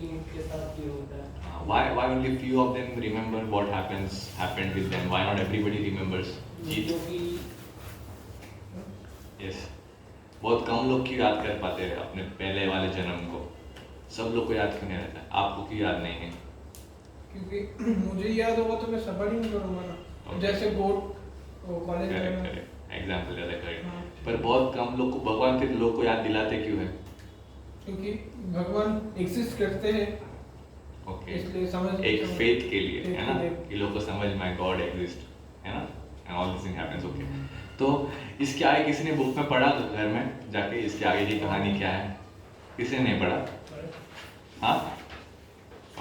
King के साथ ये होता है। Why only few of them remember what happened with them? Why not everybody remembers? जीत क्योंकि yes, बहुत कम लोग क्यों याद कर पाते हैं अपने पहले वाले जन्म को? सब लोग को याद क्यों नहीं रहता? आपको क्यों याद नहीं है? क्योंकि मुझे याद होगा तो मैं सबर ही नहीं करूँगा ना। Okay. जैसे गोट कॉलेज करेक्ट करेक्ट एग्जाम्पल ज़्यादा करेक्ट। पर बहुत कम लोग को भगवान फिर लोग को याद दिलाते क्यों है? क्योंकि भगवान एग्जिस्ट करते हैं ओके इसलिए समझ एक फेथ के लिए faith है ना के लिए। कि लोग को समझ माय गॉड एग्जिस्ट है ना and all this thing happens. Okay तो इसके आगे किसी ने बुक में पढ़ा घर में जाके इसके आगे की कहानी क्या है? किसी ने नहीं पढ़ा? हाँ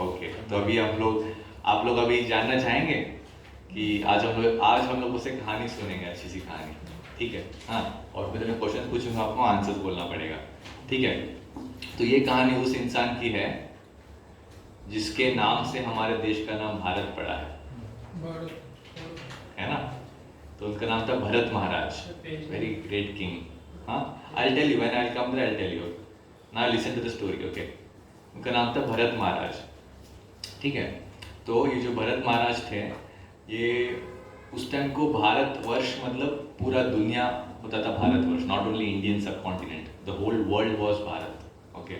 ओके तो अभी आप लोग अभी जानना चाहेंगे कि आज हम लोग उससे कहानी सुनेंगे, अच्छी सी कहानी, ठीक है? हाँ और फिर मैं क्वेश्चन पूछूंगा, आपको आंसर बोलना पड़ेगा, ठीक है? तो ये कहानी उस इंसान की है जिसके नाम से हमारे देश का नाम भारत पड़ा है ना? तो उनका नाम था Bharat Maharaj, very great king. हाँ I tell you when I come there I tell you, now listen to the story. Okay उनका नाम था भरत महाराज, ठीक है? तो ये जो भरत महाराज थे ये उस टाइम को भारतवर्ष मतलब पूरा दुनिया होता था Bharatvarsh, not only Indian subcontinent, the whole world was Bharat. Okay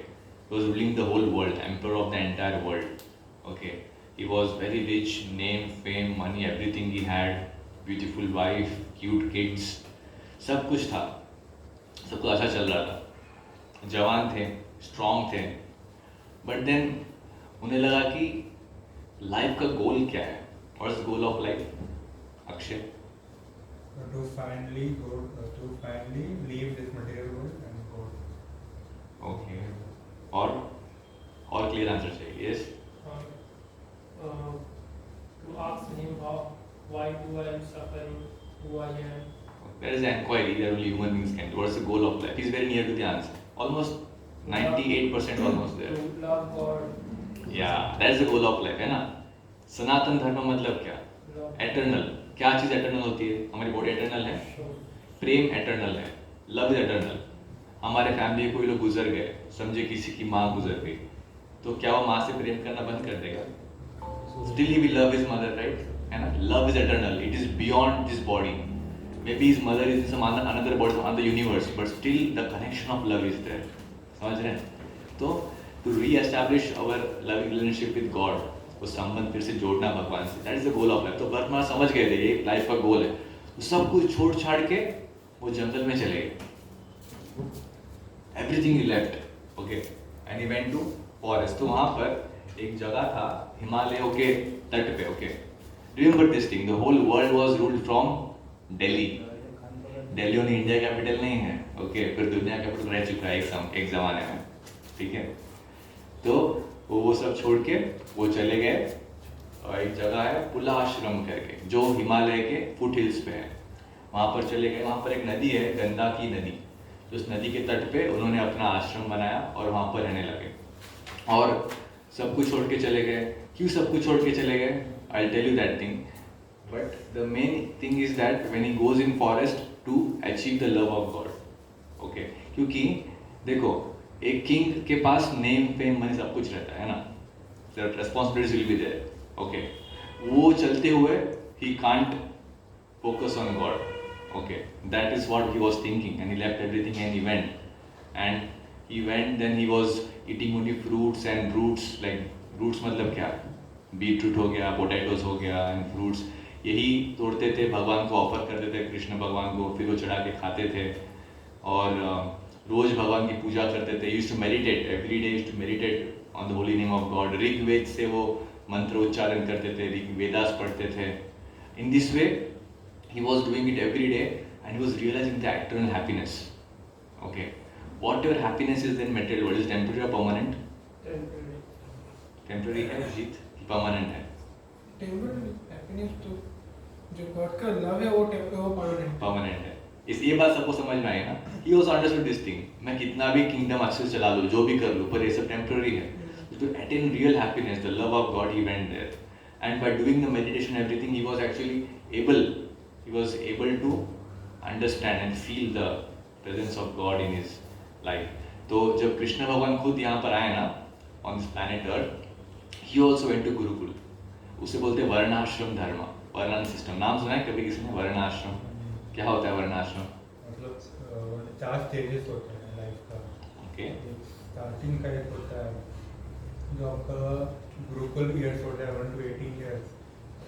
he was ruling the whole world, emperor of the entire world. Okay he was very rich, name, fame, money, everything he had, beautiful wife, cute kids, सब कुछ था, सब कुछ अच्छा चल रहा था, जवान थे, स्ट्रॉन्ग थे। बट देन उन्हें लगा कि लाइफ का गोल क्या है? What is goal of life? Akshay to finally leave this material world and go. Okay और क्लियर आंसर चाहिए? Yes to ask him why do I am suffering, who I am. There is an inquiry that only human beings can do. What's the goal of life? He's very near to the answer. Almost 98% almost there. To love God. Yeah, that's the goal of life, है ना? सनातन धर्म मतलब क्या? Eternal. क्या चीज़ eternal होती है? हमारी body eternal है, प्रेम एटर्नल है, लव इज एटर्नल। हमारे फैमिली में कोई लोग गुजर गए, समझे किसी की माँ गुजर गई, तो क्या वो माँ से प्रेम करना बंद कर देगा? Still he will love his mother, right? है ना? Love is eternal. It is beyond this body. Maybe his mother is in some another body, some other universe, but still the connection of love is there. समझ रहे हैं? तो to re-establish our loving relationship with God, वो संबंध फिर से जोड़ना भगवान से, that is the goal of life. तो भरत महाराज समझ गए थे ये लाइफ का गोल है, तो सब कुछ छोड़ छाड़ के वो जंगल में चले गए. Everything he left, okay, and he went to forest. तो वहाँ पर एक जगह था हिमालयों के तट पे, okay. Remember this thing, the whole world was ruled from Delhi. Delhi और इंडिया कैपिटल नहीं है, ओके, फिर दुनिया कैपिटल रह चुका है एक ज़माने में, ठीक है. तो वो सब छोड़ के वो चले गए, एक जगह है पुलाश्रम करके जो हिमालय के फुट हिल्स पे है, वहाँ पर चले गए. वहाँ पर एक नदी है, गंगा की नदी, तो उस नदी के तट पे उन्होंने अपना आश्रम बनाया और वहाँ पर रहने लगे और सब कुछ छोड़ के चले गए. क्यों सब कुछ छोड़ के चले गए? I tell you that thing, but the main thing is that when he goes in forest to achieve the love of God, okay. क्योंकि देखो एक किंग के पास नेम फेम मनी सब कुछ रहता है ना, responsibilities will be there, okay. वो चलते हुए ही can't focus on God, okay, that is what he was thinking, and he left everything and he went, then he was eating only fruits and roots. Like roots मतलब क्या? Beetroot हो गया, potatoes हो गया एंड फ्रूट्स, यही तोड़ते थे, भगवान को ऑफर करते थे, कृष्ण भगवान को, फिर वो चढ़ा के खाते थे और रोज भगवान की पूजा करते थे. Used to meditate every day, used to meditate on the holy name of God. Rigveda से वो मंत्र उच्चारण करते थे, ऋग्वेदास पढ़ते थे. In this way he was doing it every day and he was realizing the eternal happiness, okay. Whatever happiness is in material world is temporary or permanent? Temporary है जीत कि permanent है? टेम्पररी हैप्पीनेस तो जो God का love है वो permanent है. इस ये बात सबको समझ में आई ना? He also understood this thing, मैं कितना भी kingdom अच्छे से चला लूँ, जो भी कर लूँ, पर ये सब temporary है. To attain real happiness, the love of God, he went there, and by doing the meditation everything, he was able to understand and feel the presence of God in his life. तो जब कृष्ण भगवान खुद यहाँ पर आए ना on this planet Earth, he also went to Gurukul. उसे बोलते हैं वर्णाश्रम धर्म, वर्ण सिस्टम. नाम सुना है कभी किसी ने वर्णाश्रम? क्या होता है वर्णाश्रम? मतलब 4 स्टेजेस होते हैं लाइफ का. ओके. स्टार्टिंग का एक होता है जो आपका गुरुकुल ईयर्स होता है 1 to 18 ईयर्स.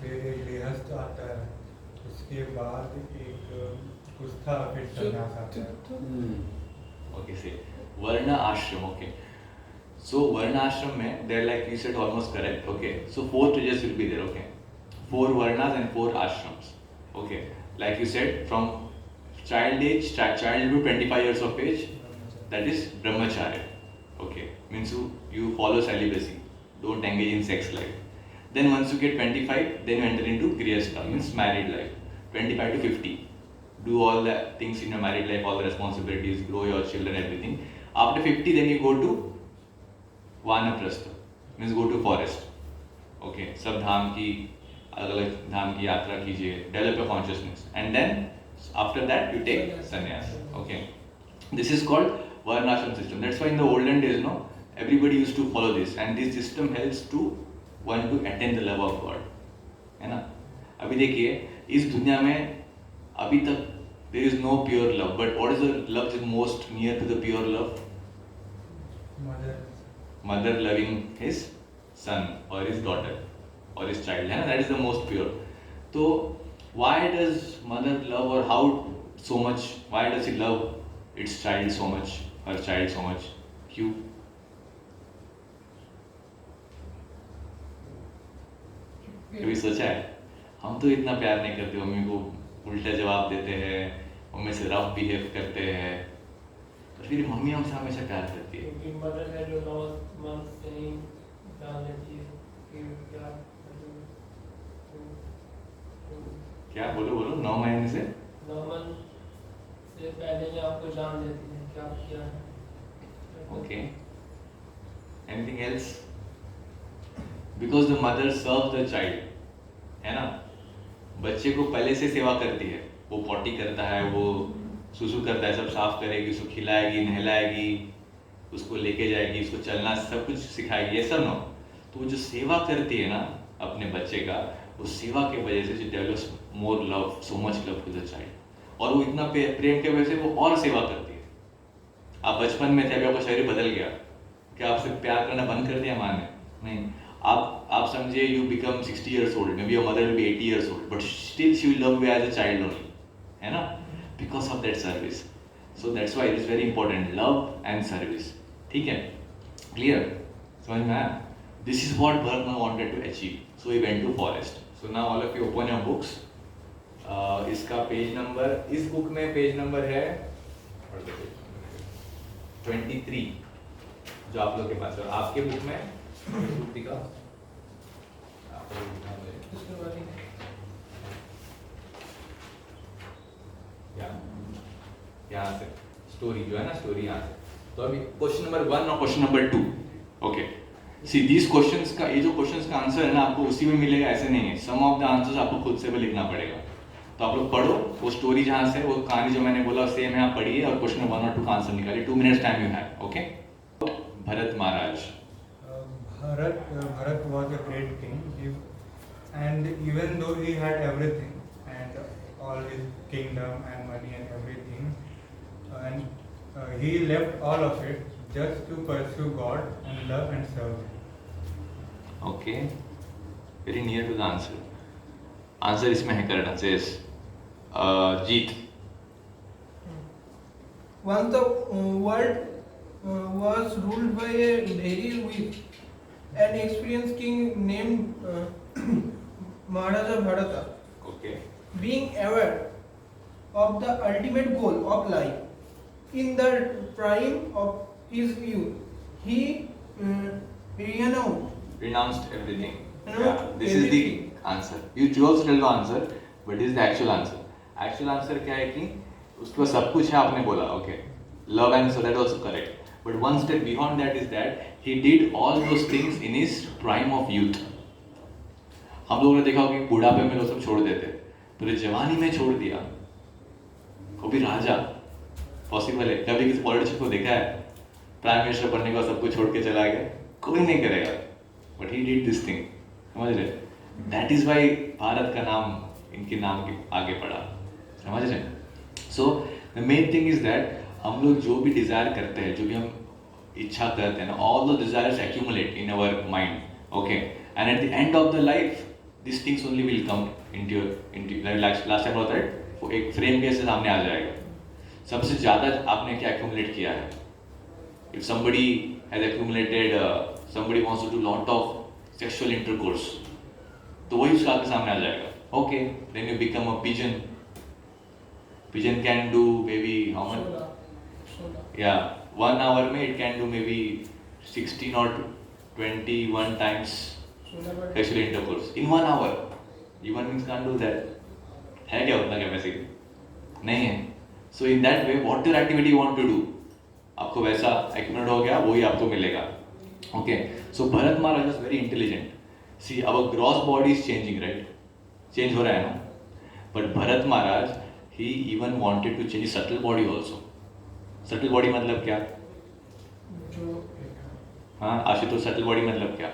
फिर एक गृहस्थ आता है, उसके बाद एक कुस्था, फिर संन्यास आता है. ओके से वर्ण आश्रम. ओके. So वर्ण आश्रम में they're like you said almost correct. Okay. So 4 stages will be there. Okay. 4 varnas and 4 ashrams. Okay. Like you said, from child age, child to 25 years of age, that is brahmacharya. Okay. Means you follow celibacy. Don't engage in sex life. Then once you get 25, then you enter into grihastha, means married life. 25 to 50. Do all the things in your married life, all the responsibilities, grow your children, everything. After 50, then you go to वानप्रस्थ, means go to forest. Okay, सब धाम की अलग-अलग धाम की यात्रा कीजिए, develop your consciousness, and then after that you take sannyas. Okay, this is called varnashram system. That's why in the olden days, no, everybody used to follow this, and this system helps to one to attain the love of God. है ना? अभी देखिए इस दुनिया में अभी तक there is no pure love, but what is the love is most near to the pure love? Mother loving his son or his daughter or his child, है ना? That is the most pure. तो why does mother love, or how so much? Why does he love its child so much, her child so much? क्यों? कभी सोचा है? हम तो इतना प्यार नहीं करते, मम्मी को उल्टा जवाब देते हैं, मम्मी से रफ बिहेव करते हैं, तो फिर मम्मी हमसे हमेशा प्यार करती है. क्योंकि मदर है जो 9 मंथ से ही जान लेती है कि क्या बोलो 9 महीने से 9 मंथ से पहले ही आपको जान लेती है क्या किया है. Okay. Anything else? Because the mother serve the child, है ना? बच्चे को पहले से सेवा करती है, वो पॉटी करता है, वो सुसु करता है, सब साफ करेगी, उसको खिलाएगी, नहलाएगी, उसको लेके जाएगी, उसको चलना सब कुछ सिखाएगी, ये सब ना. तो वो जो सेवा करती है ना अपने बच्चे का, उस सेवा के वजह से develops more love, so much love to the child. और वो इतना प्रेम के वजह से वो और सेवा करती है. आप बचपन में थे, अभी आपका शरीर बदल गया, क्या आपसे प्यार करना बंद कर दिया माँ ने? नहीं. आप समझिए you become 60 years old, maybe your mother will be 80 years old, but still she will love you as a child only, है ना? Because of that service. So that's why it is very important, love and service. ठीक है? Clear? समझ में आया? This is what Brahma wanted to achieve. So he went to forest. So now all of you open your books. इसका page number, इस book में page number है 23 जो आप लोग के पास है. आपके बुक में दिखा यहाँ से स्टोरी जो है ना, स्टोरी यहाँ से. तो अभी क्वेश्चन नंबर 1 और question number 2. Okay. See these questions का, ये जो क्वेश्चंस का आंसर है ना आपको उसी में मिलेगा, ऐसे नहीं है. सम ऑफ द आंसर्स आपको खुद से भी लिखना पड़ेगा. तो आप लोग पढ़ो वो स्टोरी जहाँ से, वो कहानी जो मैंने बोला सेम है, आप पढ़िए और क्वेश्चन 1 और 2 का आंसर निकालिए. 2 minutes time you have. Okay. Bharat Maharaj. Bharat was a great king, and even though he had everything and all his kingdom and money and everything, and he left all of it just to pursue God and love and serve Him. Okay, very near to the answer. Answer इसमें है correct answer is Jeet. Once the world was ruled by a very weak and experienced king named Maharaja Bharata. Okay. Being aware of the ultimate goal of life, in the prime of his youth, he renounced everything. Renounced This is the answer. You also tell the answer, but this is the actual answer. Actual answer क्या है कि उसके पास सब कुछ है, आपने बोला. Okay. Love and so that also correct. But one step beyond that is that he did all those things in his prime of youth. हम लोगों ने देखा होगा कि बुढ़ापे में लोग सब छोड़ देते, तो जवानी में छोड़ दिया. कभी राजा पॉसिबल है? कभी किसी पॉलिटिशियन को देखा है प्राइम मिनिस्टर बनने के बाद सब कुछ छोड़ के चला गया? कोई नहीं करेगा, but he did this thing, समझ रहे? दैट इज वाई भारत का नाम इनके नाम के आगे पड़ा, समझ रहे? So the main thing is that हम लोग जो भी डिजायर करते हैं, जो भी हम इच्छा करते हैं ना, all the desires accumulate in our mind, okay, and at the end of the life this things only will come into last time होता है वो एक फ्रेम के ऐसे सामने आ जाएगा। सबसे ज़्यादा आपने क्या एक्यूमुलेट किया है? If somebody has accumulated somebody wants to do lot of sexual intercourse, तो वही उसका आपके सामने आ जाएगा। Okay, then you become a pigeon. Pigeon can do maybe how much? 16 Yeah, 1 hour में it can do maybe 16 or 21 times 16 sexual intercourse in 1 hour. Human beings can't do that. है क्या उतना कैपेसिटी? नहीं है। So in that way, whatever activity you want to do, आपको वैसा accumulate हो गया, वही आपको मिलेगा। Okay, so Bharat Maharaj is very intelligent. See our gross body is changing, right? Change हो रहा है ना, but Bharat Maharaj he even wanted to change subtle body also. Subtle body मतलब क्या? जो हाँ आशुतोष, सटल बॉडी मतलब क्या?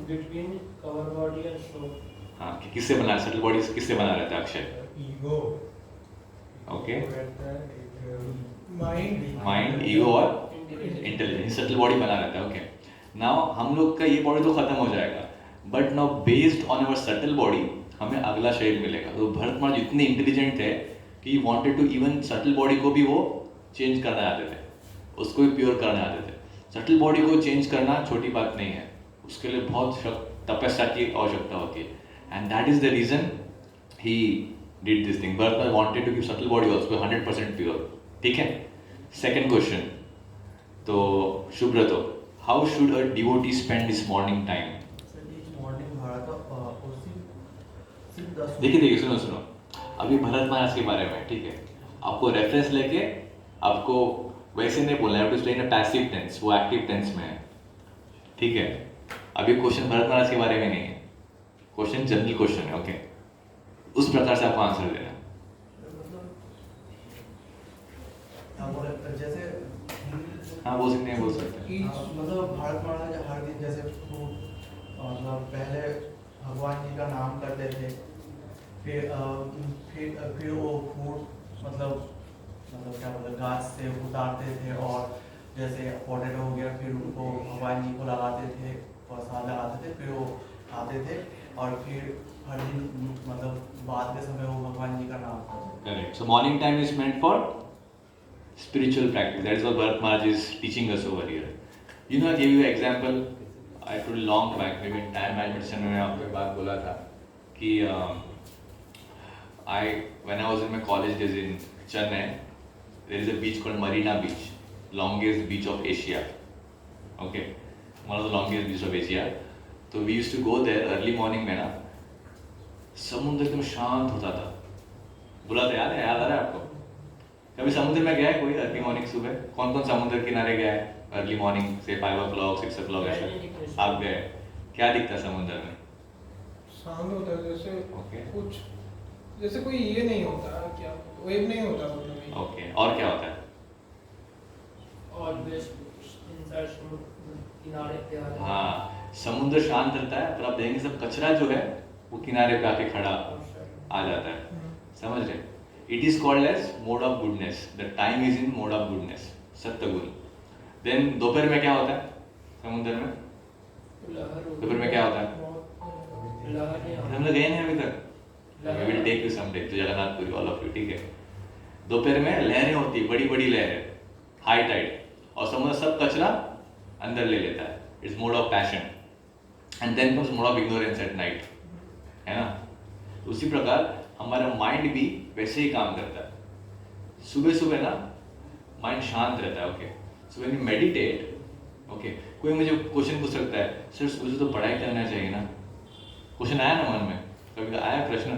Between cover body and show. हाँ, किससे बना सटल बॉडी? किससे बना रहता है Akshay? Ego, okay, mind ego और इंटेलिजेंस, सटल बॉडी बना रहता है। ओके, नाउ हम लोग का ये बॉडी तो खत्म हो जाएगा, but now based on our subtle body हमें अगला शरीर मिलेगा। तो भरत महाराज इतने इंटेलिजेंट थे कि wanted to even subtle body को भी वो चेंज करना चाहते थे, उसको भी प्योर करना चाहते थे। सटल बॉडी को चेंज करना छोटी बात नहीं है, उसके लिए बहुत तपस्या की आवश्यकता होती है, and that is the reason he did this thing. Bharat Maharaj wanted to keep subtle body also 100% pure. ठीक है, सेकेंड क्वेश्चन, तो Shubhrato, how should a devotee spend this morning time? देखिए सुनो, अभी भरत महाराज के बारे में, ठीक है, आपको रेफरेंस लेके आपको वैसे नहीं बोलना है, to stay in passive tense, वो एक्टिव टेंस में है, ठीक है? अभी क्वेश्चन भरत महाराज के बारे में नहीं है, क्वेश्चन जनरल क्वेश्चन है, ओके? उस प्रकार से आपको आंसर देना। जैसे हाँ बोल सकते हैं। मतलब भारत महाराज हर दिन जैसे मतलब पहले भगवान जी का नाम करते थे, फिर वो फूड मतलब क्या बोलते गाछ से उतारते थे, और जैसे पोटैटो हो गया फिर उनको भगवान जी को लगाते थे, प्रसाद लगाते थे, फिर वो खाते थे, और फिर हर दिन मतलब बाद के समय वो भगवान जी का नाम करते थे। Correct. So morning time is meant for spiritual practice. That is what Bharat Maharaj is teaching us over here. You know, I gave you an example. I told long back, maybe in time meditation में आपको एक बात बोला था कि when I was in my college days in Chennai, there is a beach called Marina Beach, longest beach of Asia. Okay, one of the longest beaches of Asia. तो we used to go there early morning में ना, समुद्र एकदम शांत होता था। बोला था, याद आ रहा है आपको? कभी समुद्र में गया है कोई अर्ली मॉर्निंग सुबह? कौन कौन समुद्र किनारे गया है अर्ली मॉर्निंग से 5 o'clock 6 o'clock ऐसा? आप गए? क्या दिखता है समुद्र में? शांत होता है, जैसे ओके, कुछ जैसे कोई ये नहीं होता, क्या वेव नहीं होता मतलब। ओके, और क्या होता है? ऑलवेज इनसाइड किनारे पे आ जाता है। हाँ, समुद्र शांत रहता है, पर आप देखेंगे सब कचरा जो है वो किनारे पे आके खड़ा आ जाता है, समझ रहे? It is called as mode of goodness. The time is in mode of goodness, सत्यगुण। Then दोपहर में क्या होता है समुद्र में? दोपहर में क्या होता है? हम लोग गए नहीं अभी तक। We will take you someday to Jagannathpuri, all of you, ठीक है? दोपहर में लहरें होती, बड़ी बड़ी लहरें, हाई टाइड, और समुद्र सब कचरा अंदर ले लेता है। It's mode of passion. And then comes mode of ignorance at night, है ना? उसी प्रकार हमारा माइंड भी वैसे ही काम करता है। सुबह सुबह ना माइंड शांत रहता है, okay? So when you meditate, okay, कोई मुझे क्वेश्चन पूछ सकता है, सर सुबह से तो पढ़ाई करना चाहिए ना? क्वेश्चन आया ना मन में, कभी आया प्रश्न?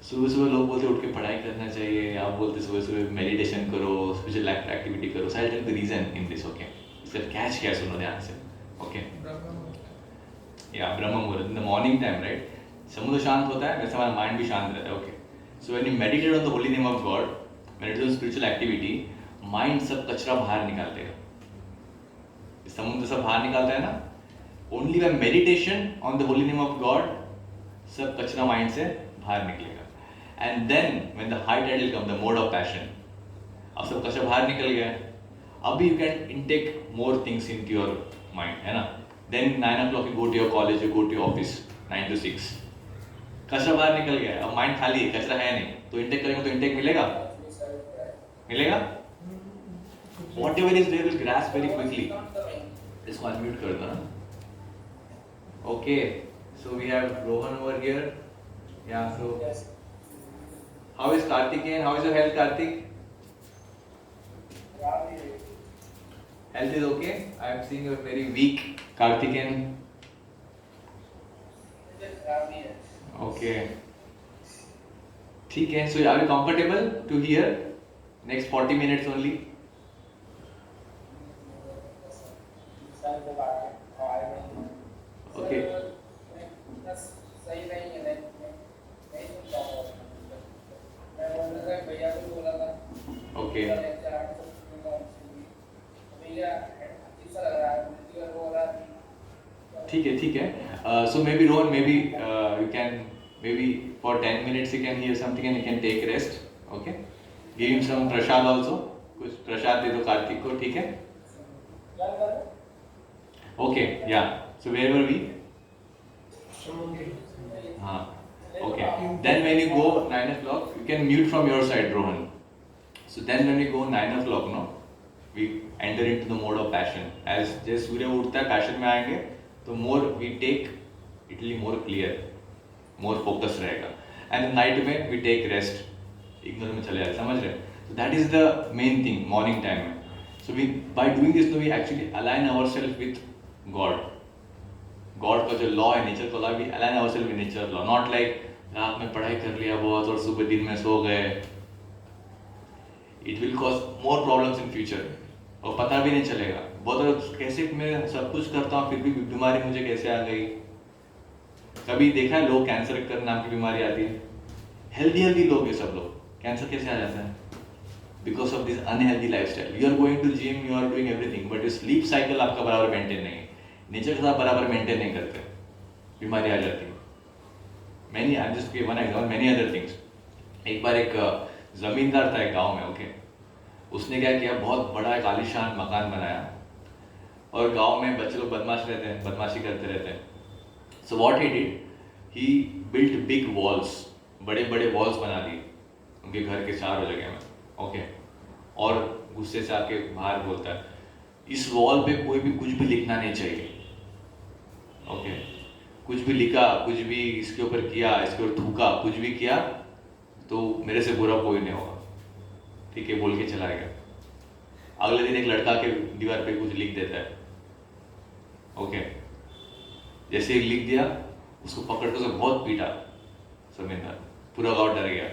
सुबह सुबह लोग बोलते उठ के पढ़ाई करना चाहिए, आप बोलते सुबह सुबह मेडिटेशन करो, स्पिरिचुअल एक्टिविटी करो। So I tell the reason in this, okay? इसका कैच क्या है, सुनो ध्यान से, ओके? या ब्रह्म मुहूर्त, in the morning time, right? समुद्र शांत होता है, वैसे हमारा माइंड भी शांत रहता है, okay? So when you meditate on the holy name of God, meditate on spiritual activity, mind सब कचरा बाहर निकाल देगा। समुद्र सब बाहर निकालता है ना, only by meditation on the holy name of God सब कचरा माइंड से बाहर निकलेगा। And then when the high tide will come, the mode of passion, अब सब कचरा बाहर निकल गया है, अभी you can intake more things in your mind, है ना। Then 9 o'clock you go to your college, you go to your office 9 to 6, कचरा बाहर निकल गया है, अब माइंड खाली है, कचरा है नहीं, तो इनटेक करेंगे तो इनटेक मिलेगा, मिलेगा। Whatever is there will grasp very quickly. इसको unmute कर दो ना। Okay, so we have Rohan over here. Yeah, so how is Karthik and how is your health, Karthik? Health is okay. I am seeing you very weak, Karthik and. Okay. ठीक है. So are you comfortable to hear? Next 40 minutes only. Okay. Okay. ठीक है. So maybe Rohan, maybe you can, maybe for 10 minutes you can hear something and you can take rest. Okay. Give him some prasad also. कुछ प्रसाद दे दो कार्तिक को, ठीक है? Okay, yeah. So where were we? हाँ. Okay. Then when you go 9 o'clock, you can mute from your side, Rohan. So then when we go 9 o'clock, no, we enter into the mode of passion. As जैसे सूर्य उठता है, passion में आएंगे, तो more we take, it will be more clear, more focus रहेगा. And night में we take rest, ignore में चले जाते, समझ रहे? So that is the main thing, morning time में. So we, by doing this, we actually align ourselves with God. God का जो law है, nature का law, we align ourselves with nature law. Not like रात में पढ़ाई कर लिया बहुत और सुबह दिन में सो गए. It will cause more problems in future. और पता भी नहीं चलेगा. बहुत कैसे मैं सब कुछ करता हूँ फिर भी बीमारी मुझे कैसे आ गई. कभी देखा है लोग कैंसर नाम की बीमारी आती है. हेल्दी लोग हैं सब लोग, कैंसर कैसे आ जाता है? Because of this unhealthy lifestyle. You are going to gym, you are doing everything, but your sleep cycle आपका बराबर मेंटेन नहीं है. नेचर के साथ बराबर मेंटेन नहीं करते, बीमारी आ जाती है. Many, I just give one example, many other things. एक बार एक जमींदार था एक गांव में, ओके. उसने क्या किया, बहुत बड़ा एक आलीशान मकान बनाया और गांव में बच्चे लोग बदमाशी करते रहते हैं. So what he did, he built big walls, बड़े walls बना दिए उनके घर के चारों जगह में, ओके. और गुस्से से आके बाहर बोलता है, इस वॉल पे कोई भी कुछ भी लिखना नहीं चाहिए, ओके. कुछ भी लिखा, कुछ भी इसके ऊपर किया, इसके ऊपर थूका, कुछ भी किया तो मेरे से बुरा कोई नहीं होगा, ठीक है, बोल के चला गया. अगले दिन एक लड़का के दीवार पे कुछ लिख देता है, ओके. जैसे ही लिख दिया, उसको पकड़ के उसे बहुत पीटा जमींदार, पूरा गाँव डर गया.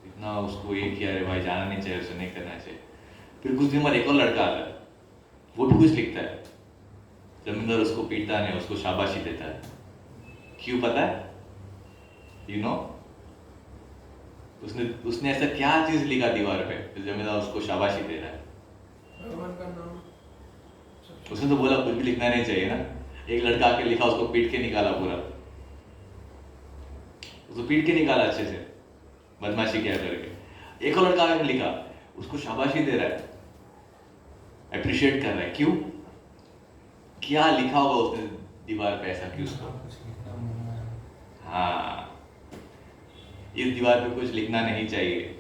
इतना उसको ये किया, अरे भाई जाना नहीं चाहिए, उसे नहीं करना चाहिए. फिर कुछ दिन बाद एक और लड़का आता है, वो भी कुछ लिखता है. जमींदार उसको पीटता नहीं, उसको शाबाशी देता है. क्यों पता है? यू नो, उसने ऐसा क्या चीज लिखा दीवार पे, जमींदार उसको शाबाशी दे रहा है. भगवान का नाम. उसने तो बोला कुछ भी लिखना नहीं चाहिए ना. एक लड़का आके लिखा, उसको पीट के निकाला पूरा, उसको पीट के निकाला अच्छे से, बदमाशी क्या करके. एक और लड़का आके लिखा, उसको शाबाशी दे रहा है, अप्रिशिएट कर रहा है. क्यों? क्या लिखा होगा उसने दीवार पे ऐसा कि उसको, हाँ, इस दीवार पे कुछ लिखना नहीं चाहिए,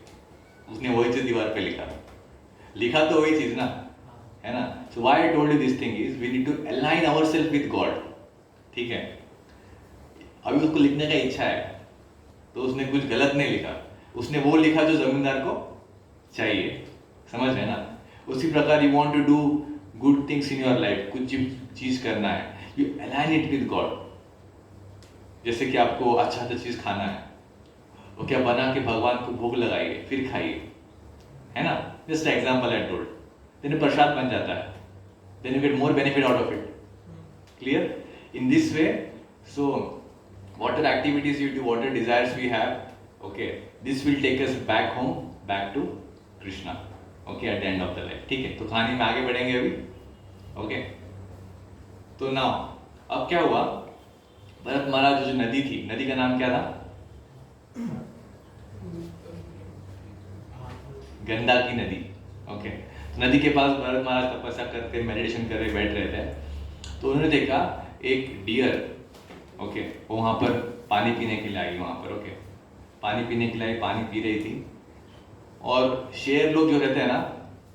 उसने वही चीज दीवार पे लिखा तो वही चीज ना, है ना. So why I told you this thing is we need to align ourselves with God, ठीक है. अभी उसको लिखने का इच्छा है तो उसने कुछ गलत नहीं लिखा, उसने वो लिखा जो जमींदार को चाहिए, समझ रहे ना. उसी प्रकार you want to do good things in your life, कुछ चीज करना है, you align it with God. जैसे कि आपको अच्छा चीज खाना है, वो क्या बना के भगवान को भोग लगाइए, फिर खाइए, है ना. Just example I told. Then प्रसाद बन जाता है, then you get more benefit out of it. Clear? In this way, so whatever activities you do, whatever desires we have, okay, this will take us back home, back to Krishna, okay, at the end of the life. ठीक है, तो कहानी में आगे बढ़ेंगे अभी, okay. तो now अब क्या हुआ, भरत महाराज जो नदी थी, नदी का नाम क्या था? गंगा की नदी। ओके, नदी के पास भरत महाराज तपस्या करते मेडिटेशन कर रहे बैठ रहे थे, तो उन्होंने देखा एक डियर, ओके, वो वहाँ पर पानी पीने के लिए आई वहाँ पर। ओके, पानी पीने के लिए आई, पानी पी रही थी। और शेर लोग जो रहते हैं ना,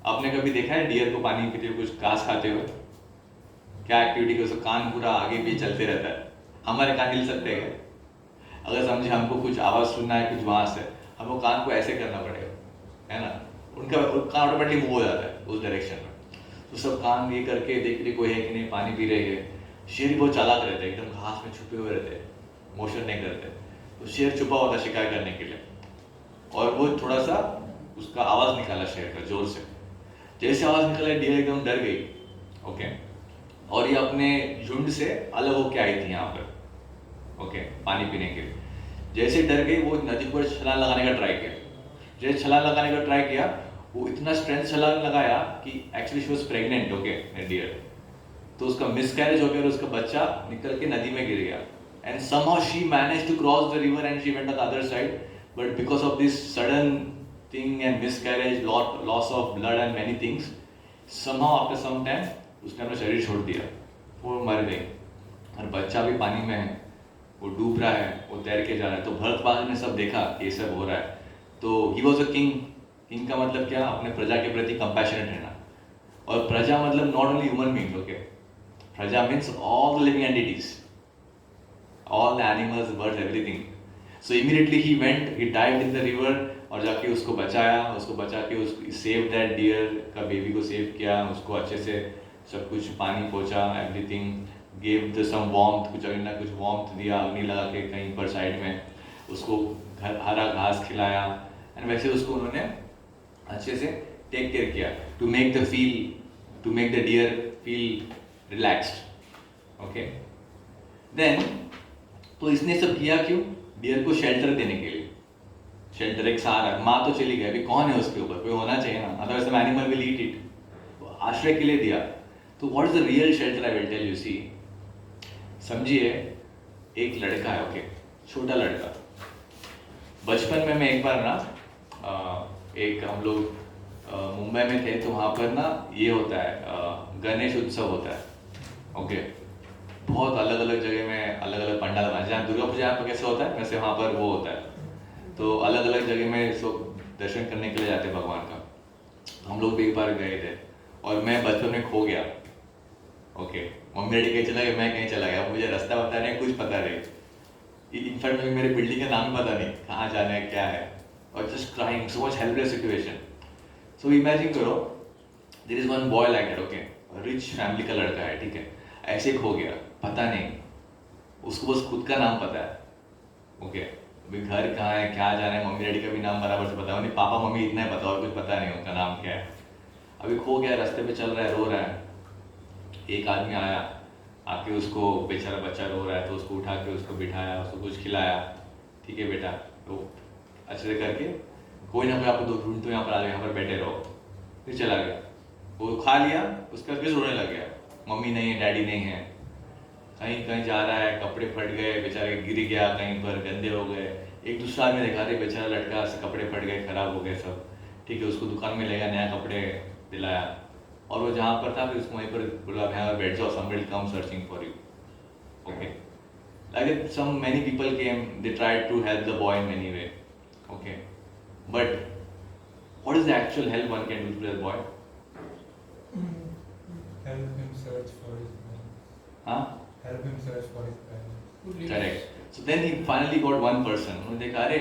आपने कभी देखा है डियर को पानी पीते हुए, कुछ घास खाते हुए? क्या एक्टिविटी के, उसका कान पूरा आगे भी चलते रहता है। हमारे कान हिल सकते हैं क्या? अगर समझे हमको कुछ आवाज़ सुनना है कुछ वहाँ से, हमको कान को ऐसे करना पड़ेगा, है ना? उनका कान ऑटोमेटिकली मूव हो जाता है उस डायरेक्शन में। तो सब कान ये करके देख रहे कोई है कि नहीं, पानी पी रहे हैं। शेर बहुत चालाक रहते हैं, एकदम घास में छुपे हुए रहते हैं, मोशन नहीं करते। तो शेर छुपा हुआ था शिकार करने के लिए, और वो थोड़ा सा उसका आवाज़ निकाला शेर का जोर से। जैसे आवाज़ निकाला डियर एकदम डर गई। ओके, और ये अपने झुंड से अलग होके आई थी यहाँ पर, ओके, पानी पीने के लिए। जैसे डर गई, वो नदी पर छलांग लगाने का ट्राई किया। जैसे छलांग लगाने का ट्राई किया, वो इतना स्ट्रेंथ छलांग लगाया कि actually she was pregnant, okay, deer. तो उसका मिसकैरेज हो गया और उसका बच्चा निकल के नदी में गिर गया। And somehow she manage to cross the river and she went on the other side, but because of this sudden thing and miscarriage, loss of blood and many things, somehow after some time उसने अपना शरीर छोड़ दिया, वो मर गई। और बच्चा भी पानी में है, वो डूब रहा है, वो तैर के जा रहा है। तो भरतवाज ने सब देखा कि ये सब हो रहा है। तो he was a king. King का मतलब क्या? अपने प्रजा के प्रति कंपैशनेट रहना। और प्रजा मतलब not only human beings, okay, प्रजा means all the living entities, all the animals, birds, everything. So immediately he went, he dived in the river और जाके उसको बचाया, उसको बचा के उसको सेव दैट डियर का बेबी को सेव किया, उसको अच्छे से सब कुछ पानी पहुंचा, everything, gave the some warmth, कुछ अग्नि कुछ वार्मथ दिया, अग्नि लगा के कहीं पर साइड में, उसको हरा घास खिलाया। एंड वैसे उसको उन्होंने अच्छे से टेक केयर किया to make the deer feel relaxed. Okay, then तो इसने सब किया क्यों? डियर को शेल्टर देने के लिए। शेल्टर, एक सहारा। माँ तो चली गई, अभी कौन है उसके ऊपर? कोई होना चाहिए ना, otherwise some animal will eat it. आश्रय के लिए दिया। तो what is the real shelter? I will tell you. See, समझिए एक लड़का है, ओके, छोटा लड़का। बचपन में मैं एक बार ना एक हम लोग मुंबई में थे, तो वहाँ पर ना ये होता है गणेश उत्सव होता है। ओके, बहुत अलग अलग जगह में अलग अलग पंडाल बनाए। जहाँ दुर्गा पूजा यहाँ पर कैसे होता है, वैसे वहाँ पर वो होता है। तो अलग अलग जगह में सब दर्शन करने के लिए जाते हैं भगवान का। हम लोग भी एक बार गए थे और मैं बचपन में खो गया। ओके, मम्मी डैडी कहीं चला गया, मैं कहीं चला गया, मुझे रास्ता पता नहीं, कुछ पता नहीं। इनफैक्ट मुझे मेरे बिल्डिंग का नाम पता नहीं, कहाँ जाना है क्या है, और just crying, so much helpless situation. So imagine करो, there is one boy like that, okay, rich family का लड़का है, ठीक है, ऐसे खो गया, पता नहीं, उसको बस खुद का नाम पता है। ओके, अभी घर कहाँ है, क्या जाना है, मम्मी डैडी का भी नाम बराबर से पता है नहीं, पापा मम्मी इतना ही पता, और कुछ पता नहीं उनका नाम क्या है। अभी खो गया, रास्ते पे चल रहा है, रो रहा है। एक आदमी आया, आके उसको, बेचारा बच्चा रो रहा है, तो उसको उठा के उसको बिठाया, उसको कुछ खिलाया। ठीक है बेटा, तो अच्छे से करके कोई ना कोई आपको दो ढूंढ, तो यहाँ पर आ गया, यहाँ पर बैठे रहो। फिर चला गया, वो खा लिया, उसका फिर रोने लग गया, मम्मी नहीं है, डैडी नहीं है, कहीं कहीं जा रहा है, कपड़े फट गए, बेचारे गिर गया, कहीं पर गंदे हो गए। एक दूसरा आदमी दिखा रहे, बेचारा लड़का से कपड़े फट गए, खराब हो गए सब। ठीक है, उसको दुकान में ले गया, नया कपड़े दिलाया, और वो जहाँ पर था फिर उसको वहीं पर बोला, यहाँ बैठ जाओ, somebody come searching for you. Okay, like some many people came, they tried to help the boy in many way. Okay, but what is the actual help one can do to the boy? Help him search for his parents. Huh? Help him search for his parents. Correct. So then he finally got one person. उन्होंने देखा, अरे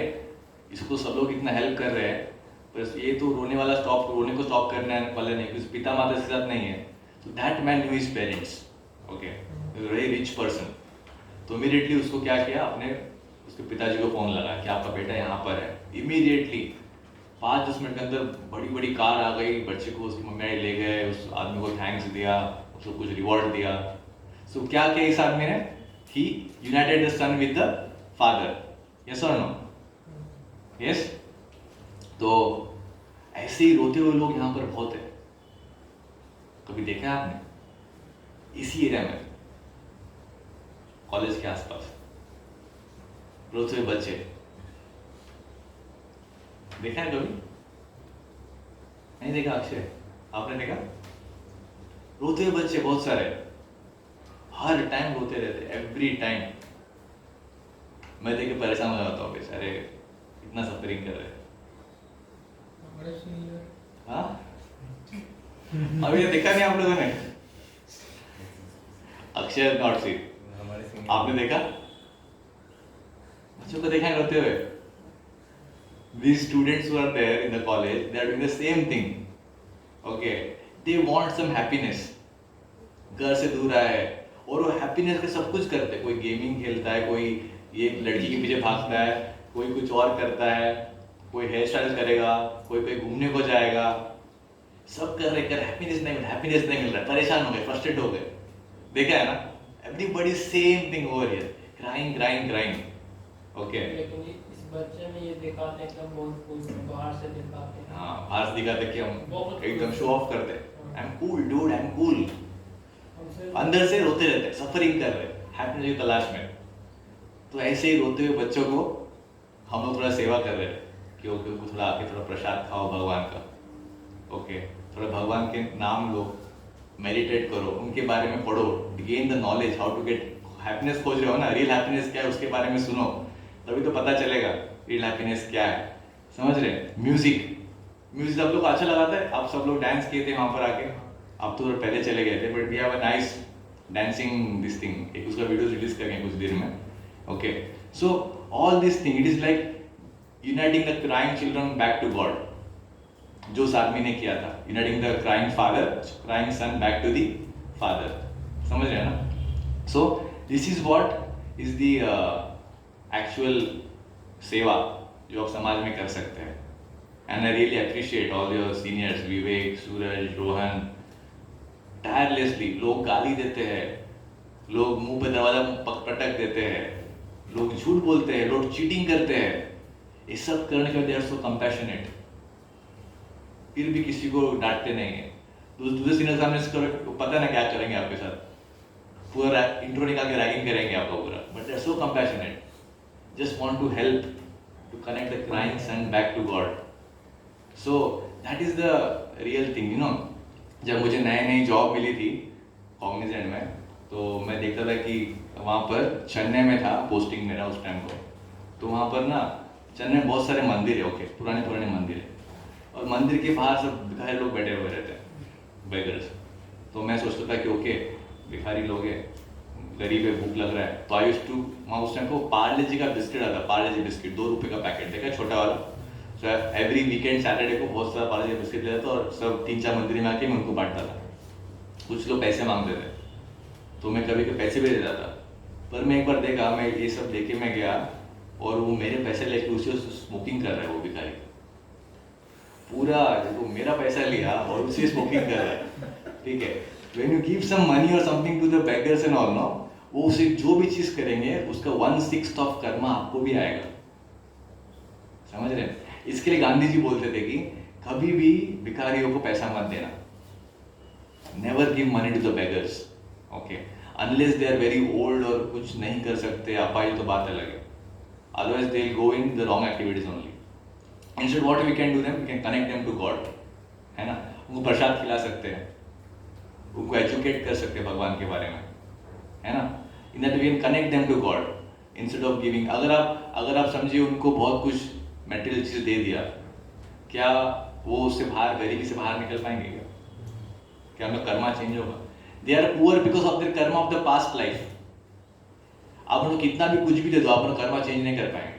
इसको सब लोग इतना help कर रहे हैं, बस ये तो रोने को स्टॉप करने वाला नहीं, कुछ पिता माता इसके साथ नहीं है। So that man knew his parents. Okay, he was a very rich person. तो इमीडिएटली उसको क्या किया, अपने उसके पिताजी को फोन लगा कि आपका बेटा यहाँ पर है। इमीडिएटली 5-10 मिनट के अंदर बड़ी बड़ी कार आ गई, बच्चे को उसकी मम्मी ले गए, उस आदमी को थैंक्स दिया, उसको कुछ रिवॉर्ड दिया। सो क्या किया इस आदमी ने? He united the son with the father. Yes और नो? यस। तो ऐसे ही रोते हुए लोग यहाँ पर बहुत है। कभी देखा है आपने? इसी एरिया में कॉलेज के आसपास रोते हुए बच्चे देखा है कभी? नहीं देखा? अक्षय, आपने देखा? रोते हुए बच्चे बहुत सारे, हर टाइम रोते रहते, एवरी टाइम। मैं देख के परेशान हो जाता हूँ, बेचारे इतना सफरिंग कर रहे हैं। हमारे सीनियर हाँ, अभी ये देखा नहीं आप लोगों ने? अक्षय नॉट सी, आपने देखा? बच्चों को देखा है रोते हुए? These students who are there in the college, they are doing the same thing. Okay, they want some happiness. घर से दूर आया है और वो हैप्पीनेस के सब कुछ करते हैं। कोई गेमिंग खेलता है, कोई ये लड़की के पीछे भागता है, कोई कुछ और करता है, कोई हेयर स्टाइल करेगा, कोई कोई घूमने को जाएगा, सब कर रहे कर हैप्पीनेस नहीं मिल रहा, परेशान हो गए, फ्रस्ट्रेट हो गए। देखा है ना? Everybody same thing over here, crying. Okay, लेकिन इस बच्चे में ये दिखाते हैं कि हम बहुत खुश हैं, बाहर से दिखाते हैं। हाँ, बाहर से दिखाते कि हम बहुत एकदम शो ऑफ करते हैं, I am cool dude, I am cool. हमसे अंदर से रोते रहते हैं, सफरिंग कर रहे हैं, हैप्पीनेस की तलाश में। तो ऐसे ही रोते हुए बच्चों को हम लोग थोड़ा सेवा कर रहे हैं कि ओके, उनको थोड़ा आके थोड़ा प्रसाद खाओ भगवान का। ओके, थोड़ा भगवान के नाम लो, मेडिटेट करो, उनके बारे में पढ़ो, gain the knowledge how to get happiness. खोज रहे हो ना, रियल हैप्पीनेस क्या है उसके बारे में सुनो, तभी तो पता चलेगा रियल हैप्पीनेस क्या है। समझ रहे? म्यूजिक सब लोग को अच्छा लगाता है। आप सब लोग डांस किए थे वहां पर आके, आप तो पहले चले गए थे, but we have a nice dancing this thing. एक उसका वीडियो रिलीज करेंगे कुछ देर में। Okay, so all this thing it is like uniting the crying children back to God, जो उस आदमी ने किया था, uniting the crying son back to the father. समझ रहे हैं ना? So this is what is the actual सेवा जो आप समाज में कर सकते हैं। And I really appreciate all your seniors, Vivek, Suraj, Rohan. Tirelessly लोग गाली देते हैं, लोग मुंह पे दरवाजा पटक देते हैं, लोग झूठ बोलते हैं, लोग चीटिंग करते हैं, ये सब करने के बाद दे आर सो कंपैशनेट, फिर भी किसी को डांटते नहीं है। दूसरे सीनियर सामने से पता ना क्या करेंगे आपके साथ, पूरा इंट्रो निकाल के रैगिंग करेंगे आपको पूरा, but they are so compassionate, just want to help to connect the crying son back to God. So that is the real thing, you know. जब मुझे नई जॉब मिली थी कॉग्निजेंट में, तो मैं देखता था कि वहाँ पर चेन्नई में था पोस्टिंग मेरा उस टाइम को। तो वहाँ पर ना चेन्नई में बहुत सारे मंदिर है, ओके, पुराने मंदिर है, और मंदिर के बाहर सब भिखारी लोग बैठे हुए रहते हैं, बेगर्स। तो मैं सोचता था कि ओके, भिखारी लोग हैं, गरीब है, भूख लग रहा है, तो आई यूज्ड टू, वहाँ उस टाइम को पार्ले जी का बिस्किट आता, पार्ले जी बिस्किट 2 रुपये का पैकेट, देखा छोटा वाला। सो एवरी वीकेंड सैटरडे को बहुत सारा पार्ले जी बिस्किट लेता था और सब 3-4 मंदिर में आके मैं उनको बांटता था। कुछ लोग पैसे मांगते थे तो मैं कभी पैसे भी देता था, पर मैं एक बार देखा, मैं ये सब देखे मैं गया और वो मेरे पैसे लेके उसे स्मोकिंग कर रहा है, वो भिखारी पूरा, देखो मेरा पैसा लिया और उसे स्मोकिंग कर रहा है। ठीक है, when you give some money or something to the beggars and all, no, वो उसे जो भी चीज करेंगे उसका 1/6 ऑफ कर्मा आपको भी आएगा। समझ रहे हैं? इसके लिए गांधी जी बोलते थे कि कभी भी भिखारियों को पैसा मत देना, never give money to the beggars, okay, unless they are very old और कुछ नहीं कर सकते, अपाहिज, तो बात अलग है, otherwise they will go in the wrong activities only. Instead what we can do them, we can connect them to God, है ना, उनको प्रसाद खिला सकते हैं, उनको एजुकेट कर सकते हैं भगवान के बारे में, है ना, in that we can connect them to God instead of giving. अगर आप समझिए उनको बहुत कुछ मटेरियल चीज दे दिया, क्या वो उससे बाहर, गरीबी से बाहर निकल पाएंगे? क्या उनका कर्मा चेंज होगा? They are poor because of their karma of the past life. आप उनको कितना भी कुछ भी दे दो, आप उनका कर्मा चेंज नहीं कर पाएंगे।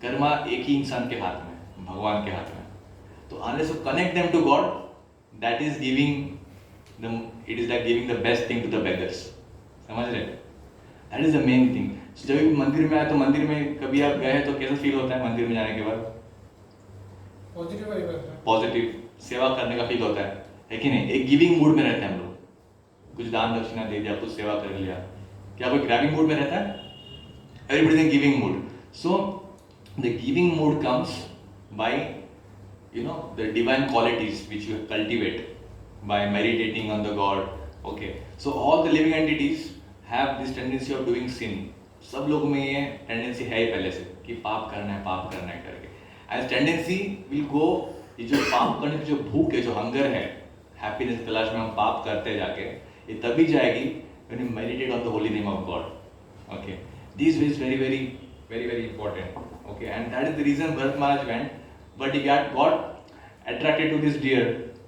कर्मा एक ही इंसान के हाथ में, भगवान के हाथ में। तो unless you connect them to God, that is giving it is like giving the best thing to the beggars. समझ रहे? That is the main thing. So, जब भी मंदिर में आए, तो मंदिर में कभी आप गए तो कैसा फील होता है मंदिर में जाने के बाद? पॉजिटिव वाइब आता है, पॉजिटिव, सेवा करने का फील होता है कि नहीं? एक गिविंग मूड में रहते हैं हम लोग, कुछ दान दक्षिणा दे दिया, कुछ सेवा कर लिया, क्या कोई ग्रैबिंग मूड में रहता है? Everybody is in giving mood. So the giving mood comes by, you know, the divine qualities which you cultivate by meditating on the God. Okay, so all the living entities have this tendency of doing sin. सब लोग में ये tendency है ही पहले से कि पाप करना है करके. As tendency will go, ये जो पाप करने की जो भूख है, जो हंगर है, हैप्पीनेस की तलाश में हम पाप करते जाके, ये तभी जाएगी when you meditate on the holy name of God. Okay, this is very important. Okay, and that is the reason Bharat Maharaj went, but he got attracted to this deer.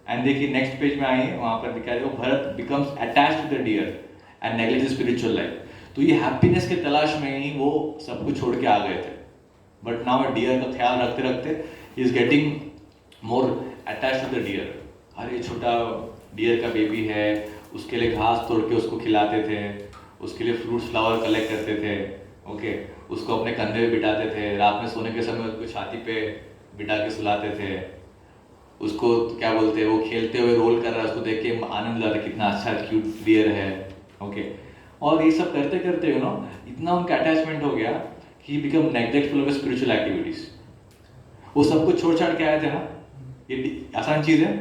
And देखिए next page में आइए, वहाँ पर दिखा रहे हो Bharat becomes attached to the deer and neglects his spiritual life. तो ये हैप्पीनेस के तलाश में ही वो सब कुछ छोड़ के आ गए थे. बट नाउ डियर का ख्याल रखते रखते ही is getting more attach to the deer. अरे छोटा डियर का बेबी है, उसके लिए घास तोड़ के उसको खिलाते थे, उसके लिए फ्रूट्स फ्लावर कलेक्ट करते थे. ओके, उसको अपने कंधे पे बिठाते थे, रात में सोने के समय उसको छाती पे बिठा के सुलाते थे. उसको क्या बोलते हैं, वो खेलते हुए रोल कर रहा है, उसको देख के आनंद आता है, कितना अच्छा क्यूट डियर है. ओके, और ये सब करते करते यू नो इतना उनका अटैचमेंट हो गया कि बिकम नेग्लेक्टफुल ऑफ स्पिरिचुअल एक्टिविटीज. वो सब कुछ छोड़ छाड़ के आए थे ना. ये आसान चीज है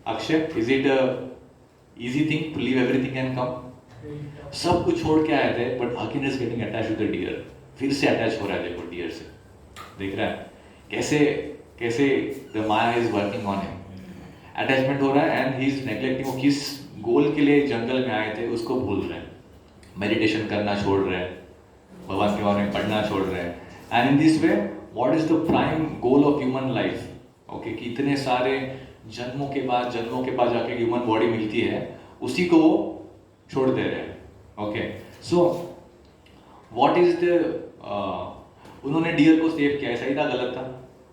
Akshay? Is it easy thing to leave everything and come? सब कुछ छोड़ के आए थे, but again is getting attach to the deer. फिर से अटैच हो रहा है, देखो डियर से. देख रहा है कैसे the Maya is working on him. Attachment हो रहा है एंड ही इज नेग्लेक्टिंग. वो किस गोल के लिए जंगल में आए थे उसको भूल रहे हैं. मेडिटेशन करना छोड़ रहे हैं, भगवान के बारे में पढ़ना छोड़ रहे हैं. And in this way what is the prime goal of human life? Okay, कि इतने सारे जन्मों के बाद जाके ह्यूमन बॉडी मिलती है, उसी को वो छोड़ दे रहे हैं. Okay, so what is the उन्होंने डियर को सेव किया, सही था गलत था?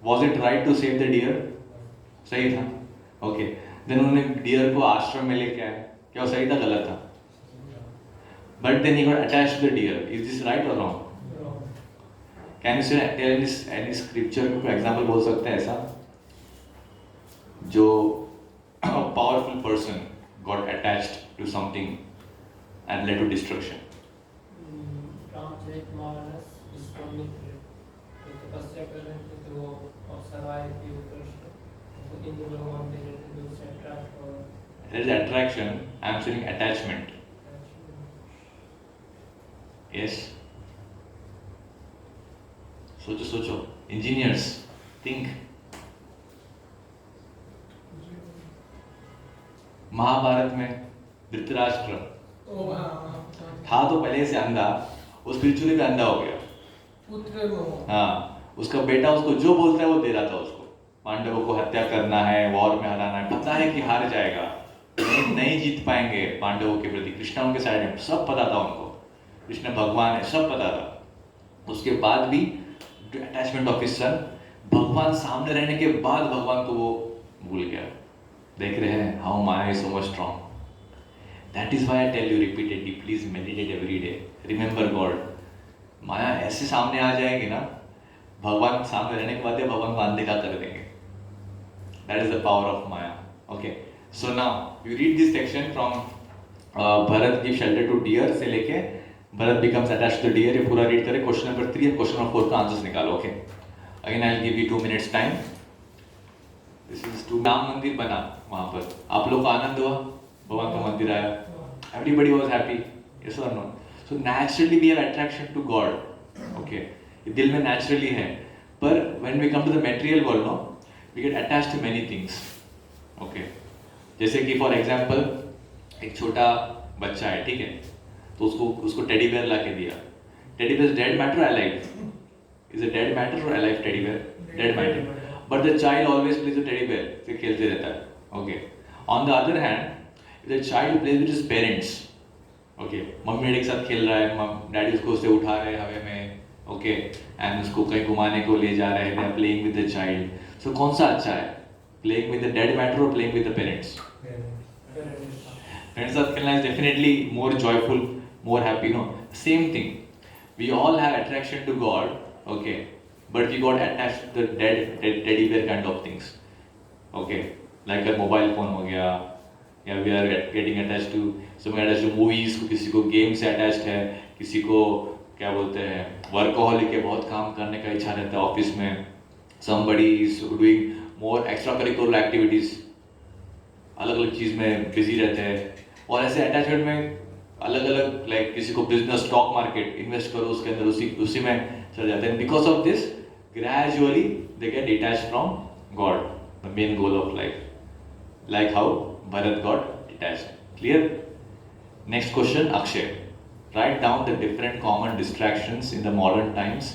Was it right to save the deer? सही था. ओके, देन उन्होंने डियर को आश्रम में लेके आए, क्या वो सही था गलत था? But then he got attached to the deer. Is this right और wrong? Can you say tell any scripture को एग्जांपल बोल सकते हैं ऐसा जो powerful person got attached to something and led to destruction? Ramcharitmanas Vishwamitra तपस्या कर रहे थे, तो वो अवसर आए कि वो कृष्ण तो इंद्र भगवान दे रहे थे, तो उससे अट्रैक्ट हो. There is attraction. I am saying attachment. Yes. सोचो. Engineers, think. महाभारत में धृतराष्ट्र था तो पहले से अंधा, वो स्पिरिचुअली भी अंधा हो गया. पुत्र हाँ, उसका बेटा उसको जो बोलता है वो दे रहा था उसको. पांडवों को हत्या करना है, वॉर में हराना है, पता है कि हार जाएगा, नहीं जीत पाएंगे पांडवों के प्रति. कृष्ण उनके साइड में, सब पता था उनको, कृष्ण भगवान है, सब पता था. उसके बाद भी अटैचमेंट ऑफ हिज सन, भगवान सामने रहने के बाद भगवान को वो भूल गया. देख रहे हैं how maya is so much strong. That is why I tell you repeatedly, please meditate every day, remember God. माया ऐसे सामने आ जाएगी ना, भगवान सामने रहने के बाद भगवान को अनदेखा कर देंगे. That is the power of maya. Okay, so now you read this section from Bharat give shelter to deer से लेके Bharat becomes attached to deer. ये पूरा रीड करें. क्वेश्चन नंबर 3 और क्वेश्चन नंबर 4 का आंसर्स निकालो. Okay, again I will give you 2 minutes time. This is to Ram Mandir बना वहां पर. आप लोग को आनंद हुआ, भगवान का मंदिर आया, एवरीबडी वाज हैप्पी. यस और no? So naturally we have attraction to God. Okay, ये दिल में नेचुरली है. पर when we come to the material world, no, we get attached to many things. Okay, जैसे कि फॉर एग्जांपल एक छोटा बच्चा है, ठीक है, तो उसको टेडी बेयर ला के दिया. टेडी बेयर डेड मैटर और alive? Is a dead matter और alive teddy bear? Dead matter. But the child always plays the teddy bear, से खेलते रहता है. Okay, on the other hand the child plays with his parents. Okay, mummy daddy के साथ खेल रहा है, डैडी उसको उससे उठा रहे हैं हवा में. ओके, एंड उसको कहीं घुमाने को ले जा रहे हैं, they are playing with the child. So कौन सा अच्छा है, playing with the dead matter और playing with the parents? Friends साथ खेलना is definitely more joyful, more happy, no? Same thing. We all have attraction to God, okay? But we got attached to the dead teddy bear kind of things, okay? Like a mobile phone हो गया, या we are getting attached to movies, किसी को game से attached है, किसी को क्या बोलते हैं workaholic है, बहुत काम करने का इच्छा रहता है ऑफिस में. Somebody is doing more extracurricular activities, अलग अलग चीज़ में बिजी रहते हैं. और ऐसे अटैचमेंट में अलग अलग लाइक किसी को बिजनेस स्टॉक मार्केट इन्वेस्ट करो उसके अंदर उसी में चल जाते हैं. Because of this gradually they get detach from God, the main goal of life, like how Bharat got detach. Clear? Next question, Akshay. Write down the different common distractions in the modern times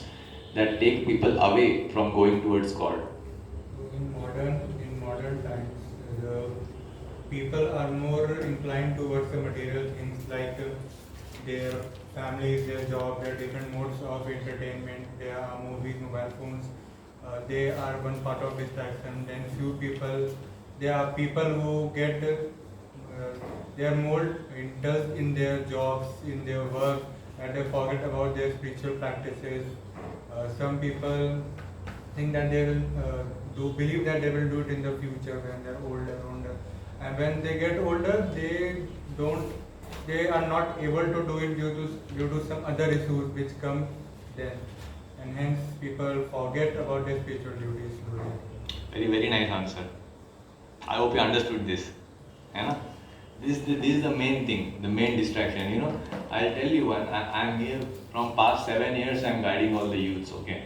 that take people away from going towards God. In modern times, the people are more inclined towards the material things like their families, their job, their different modes of entertainment. There are movies, mobile phones. They are one part of distraction. Then there are people who get they are more indulged in their jobs, in their work, and they forget about their spiritual practices. Some people think that they will believe that they will do it in the future when they are older, and when they get older, they are not able to do it due to some other issues which come then, and hence people forget about their spiritual duties slowly. Very, very nice answer. I hope you understood this. है ना? This is the main thing, the main distraction. You know, I'll tell you one. I'm here from past 7 years. I'm guiding all the youths, okay,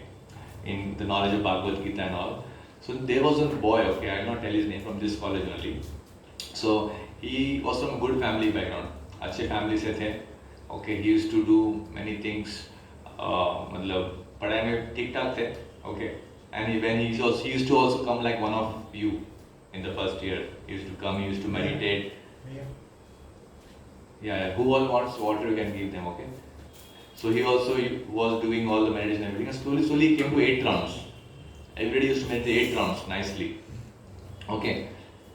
in the knowledge of Bhagavad Gita and all. So there was a boy, okay, I'll not tell his name, from this college only. So he was from a good family background. अच्छे family से थे. Okay, he used to do many things. मतलब पढ़ाई में ठीक ठाक थे. Okay, and when he used to also come like one of you in the first year. He used to come. He used to meditate. Yeah. Who all wants water, you can give them, okay? So he also was doing all the meditation and everything. And slowly he came to 8 rounds. Everybody used to meditate 8 rounds nicely. Okay,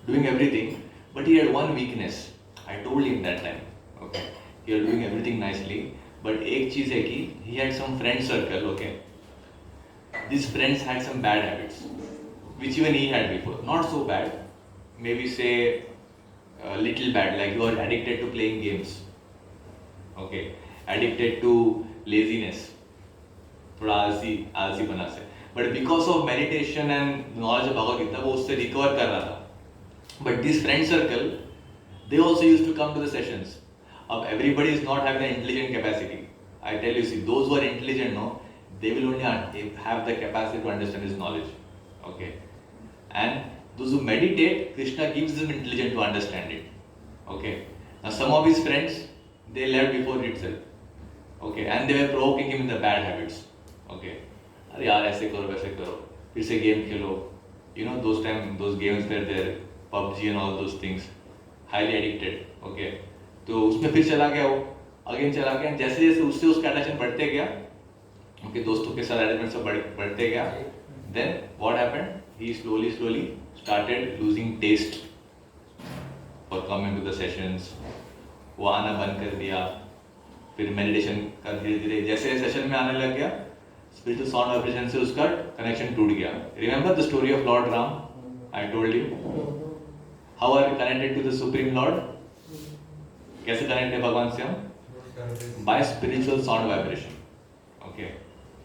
doing everything. But he had one weakness. I told him that time. Okay, you are doing everything nicely. But एक चीज़ है कि he had some friend circle, okay? These friends had some bad habits, which even he had before. Not so bad. Maybe say little bad, like you are addicted to playing games, okay, addicted to laziness, थोड़ा आलसी बना से. But because of meditation and knowledge of Bhagavad Gita, वो उससे recover कर रहा था. But this friend circle, they also used to come to the sessions. अब everybody is not having the intelligent capacity. I tell you, see, those who are intelligent, no, they will only have the capacity to understand this knowledge, okay, and those who meditate, Krishna gives them intelligence to understand it. Okay. Now some of his friends, they left before itself. Okay. And they were provoking him in the bad habits. Okay. अरे यार ऐसे करो वैसे करो, फिर से game Khelo. You know those games were there, PUBG and all those things, highly addicted. Okay. तो उसमें फिर चला गया वो, अगेन चला गया. जैसे जैसे उससे उसका अटैचमेंट बढ़ते गया, okay, दोस्तों के साथ अटैचमेंट सब बढ़ते गया. Then what happened? He slowly started losing taste for coming to the sessions. वो आना बंद कर दिया. फिर मेडिटेशन का धीरे धीरे जैसे सेशन में आने लग गया, स्पिरिचुअल साउंड वाइब्रेशन से उसका कनेक्शन टूट गया. Remember the story of Lord Ram? I told you. How are you connected to the supreme Lord? कैसे कनेक्ट है भगवान से हम? By spiritual sound vibration. Okay,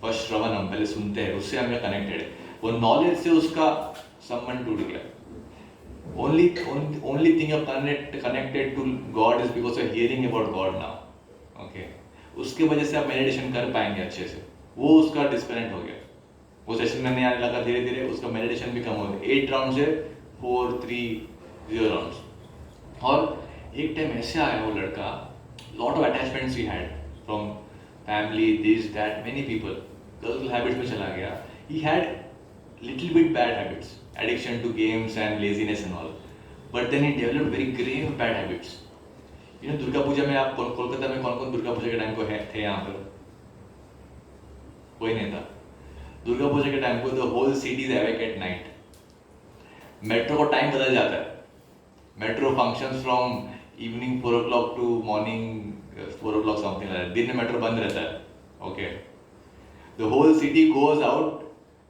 first श्रवणम, पहले सुनते हैं, उससे हम कनेक्टेड है. वो नॉलेज से उसका संबंध टूट गया. Only thing you're connected to God is because you're hearing about God now. Okay. उसके वजह से आप मेडिटेशन कर पाएंगे अच्छे से. वो उसका डिस्कनेक्ट हो गया. वो सेशन में नहीं आने लगा, धीरे धीरे उसका मेडिटेशन भी कम हो गया. 8 राउंड से 4, 3, 0 राउंड्स. और एक टाइम ऐसे आया वो लड़का, lot of attachments he had from family, this, that, many people. Girl habits में चला गया. He had little bit bad habits, addiction to games and laziness and all. But then he developed very grave bad habits. You know, Durga Puja में आप कोलकाता में कौन दुर्गा पूजा के time को थे यहाँ पर? कोई नहीं था. दुर्गा पूजा के टाइम को the whole city is awake at night. Metro का टाइम बदल जाता है. Metro functions from evening 4 o'clock to morning 4 o'clock something like that. दिन में मेट्रो बंद रहता है. Okay. The whole city goes out.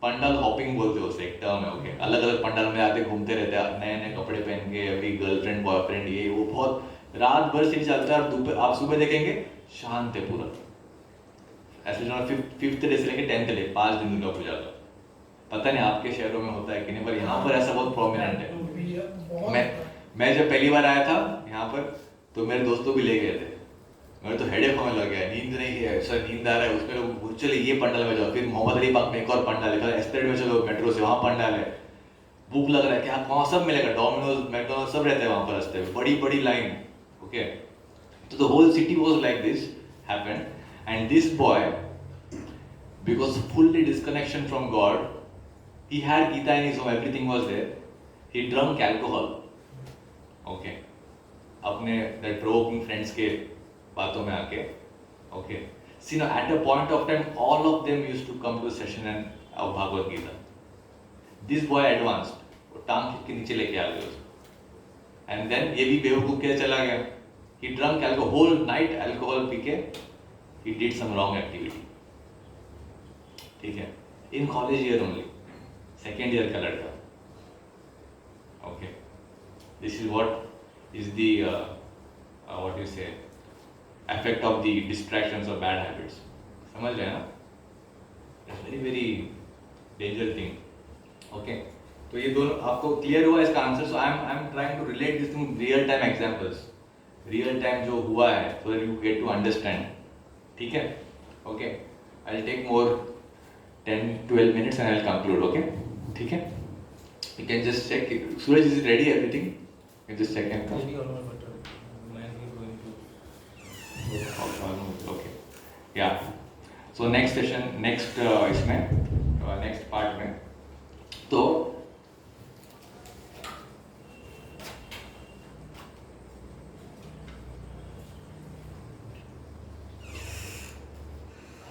Pandal hopping बोलते हो, एक टर्म है. ओके, अलग अलग पंडाल में आते घूमते रहते हैं, नए नए कपड़े पहन के, अभी गर्लफ्रेंड बॉयफ्रेंड ये वो, बहुत रात भर सिटी चलता है. और आप सुबह देखेंगे शांत है पूरा. ऐसे जो 5th डे से लेके 10th डे 5 दिन दुर्गा पूजा का. पता नहीं आपके शहरों में होता है कि नहीं, पर यहाँ पर ऐसा बहुत प्रोमिनेंट है. मैं जब पहली बार आया था यहाँ पर, तो मेरे दोस्तों भी ले गए थे. मेरे तो हेडेक होने लग गया, नींद नहीं है सर, नींद आ रहा है, उसमें चले ये पंडाल में जाओ, फिर मोहम्मद अली पार्क में एक और पंडाल है, कल एस्टेट में चलो मेट्रो से वहाँ पंडाल है, भूख लग रहा है क्या वहाँ सब मिलेगा, डोमिनोज मैकडोनल्ड सब रहते हैं वहाँ पर रास्ते में, बड़ी बड़ी लाइन. ओके, तो the whole city was like this happened, and this boy because fully disconnection from God, he had Gita in his home, everything was there, he drank alcohol. Okay, अपने that provoking friends के बातों में आके, okay, see now at a point of time all of them used to come to session and of Bhagavad Gita. This boy advanced, वो टांग खींच के नीचे लेके आ गए उसको, and then ये भी बेवकूफ के चला गया, he drank alcohol whole night, alcohol पी के he did some wrong activity. ठीक है, in college year only, second year का लड़का. Okay, this is what is the what you say effect of the distractions और बैड हैबिट्स. समझ रहे हैं ना? It's very very danger thing. Okay, तो ये दोनों आपको क्लियर हुआ इसका answer. So I am trying to relate this to real time examples, real time जो हुआ है, so that you get to understand. ठीक है? Okay, I will take more 10-12 minutes and I'll conclude. Okay, ठीक है? You can just check it. Suraj, is it ready? Everything? You can just check and come. Maybe almost, but man is going to. Almost. Okay. Yeah. So next session, next इसमें next part में तो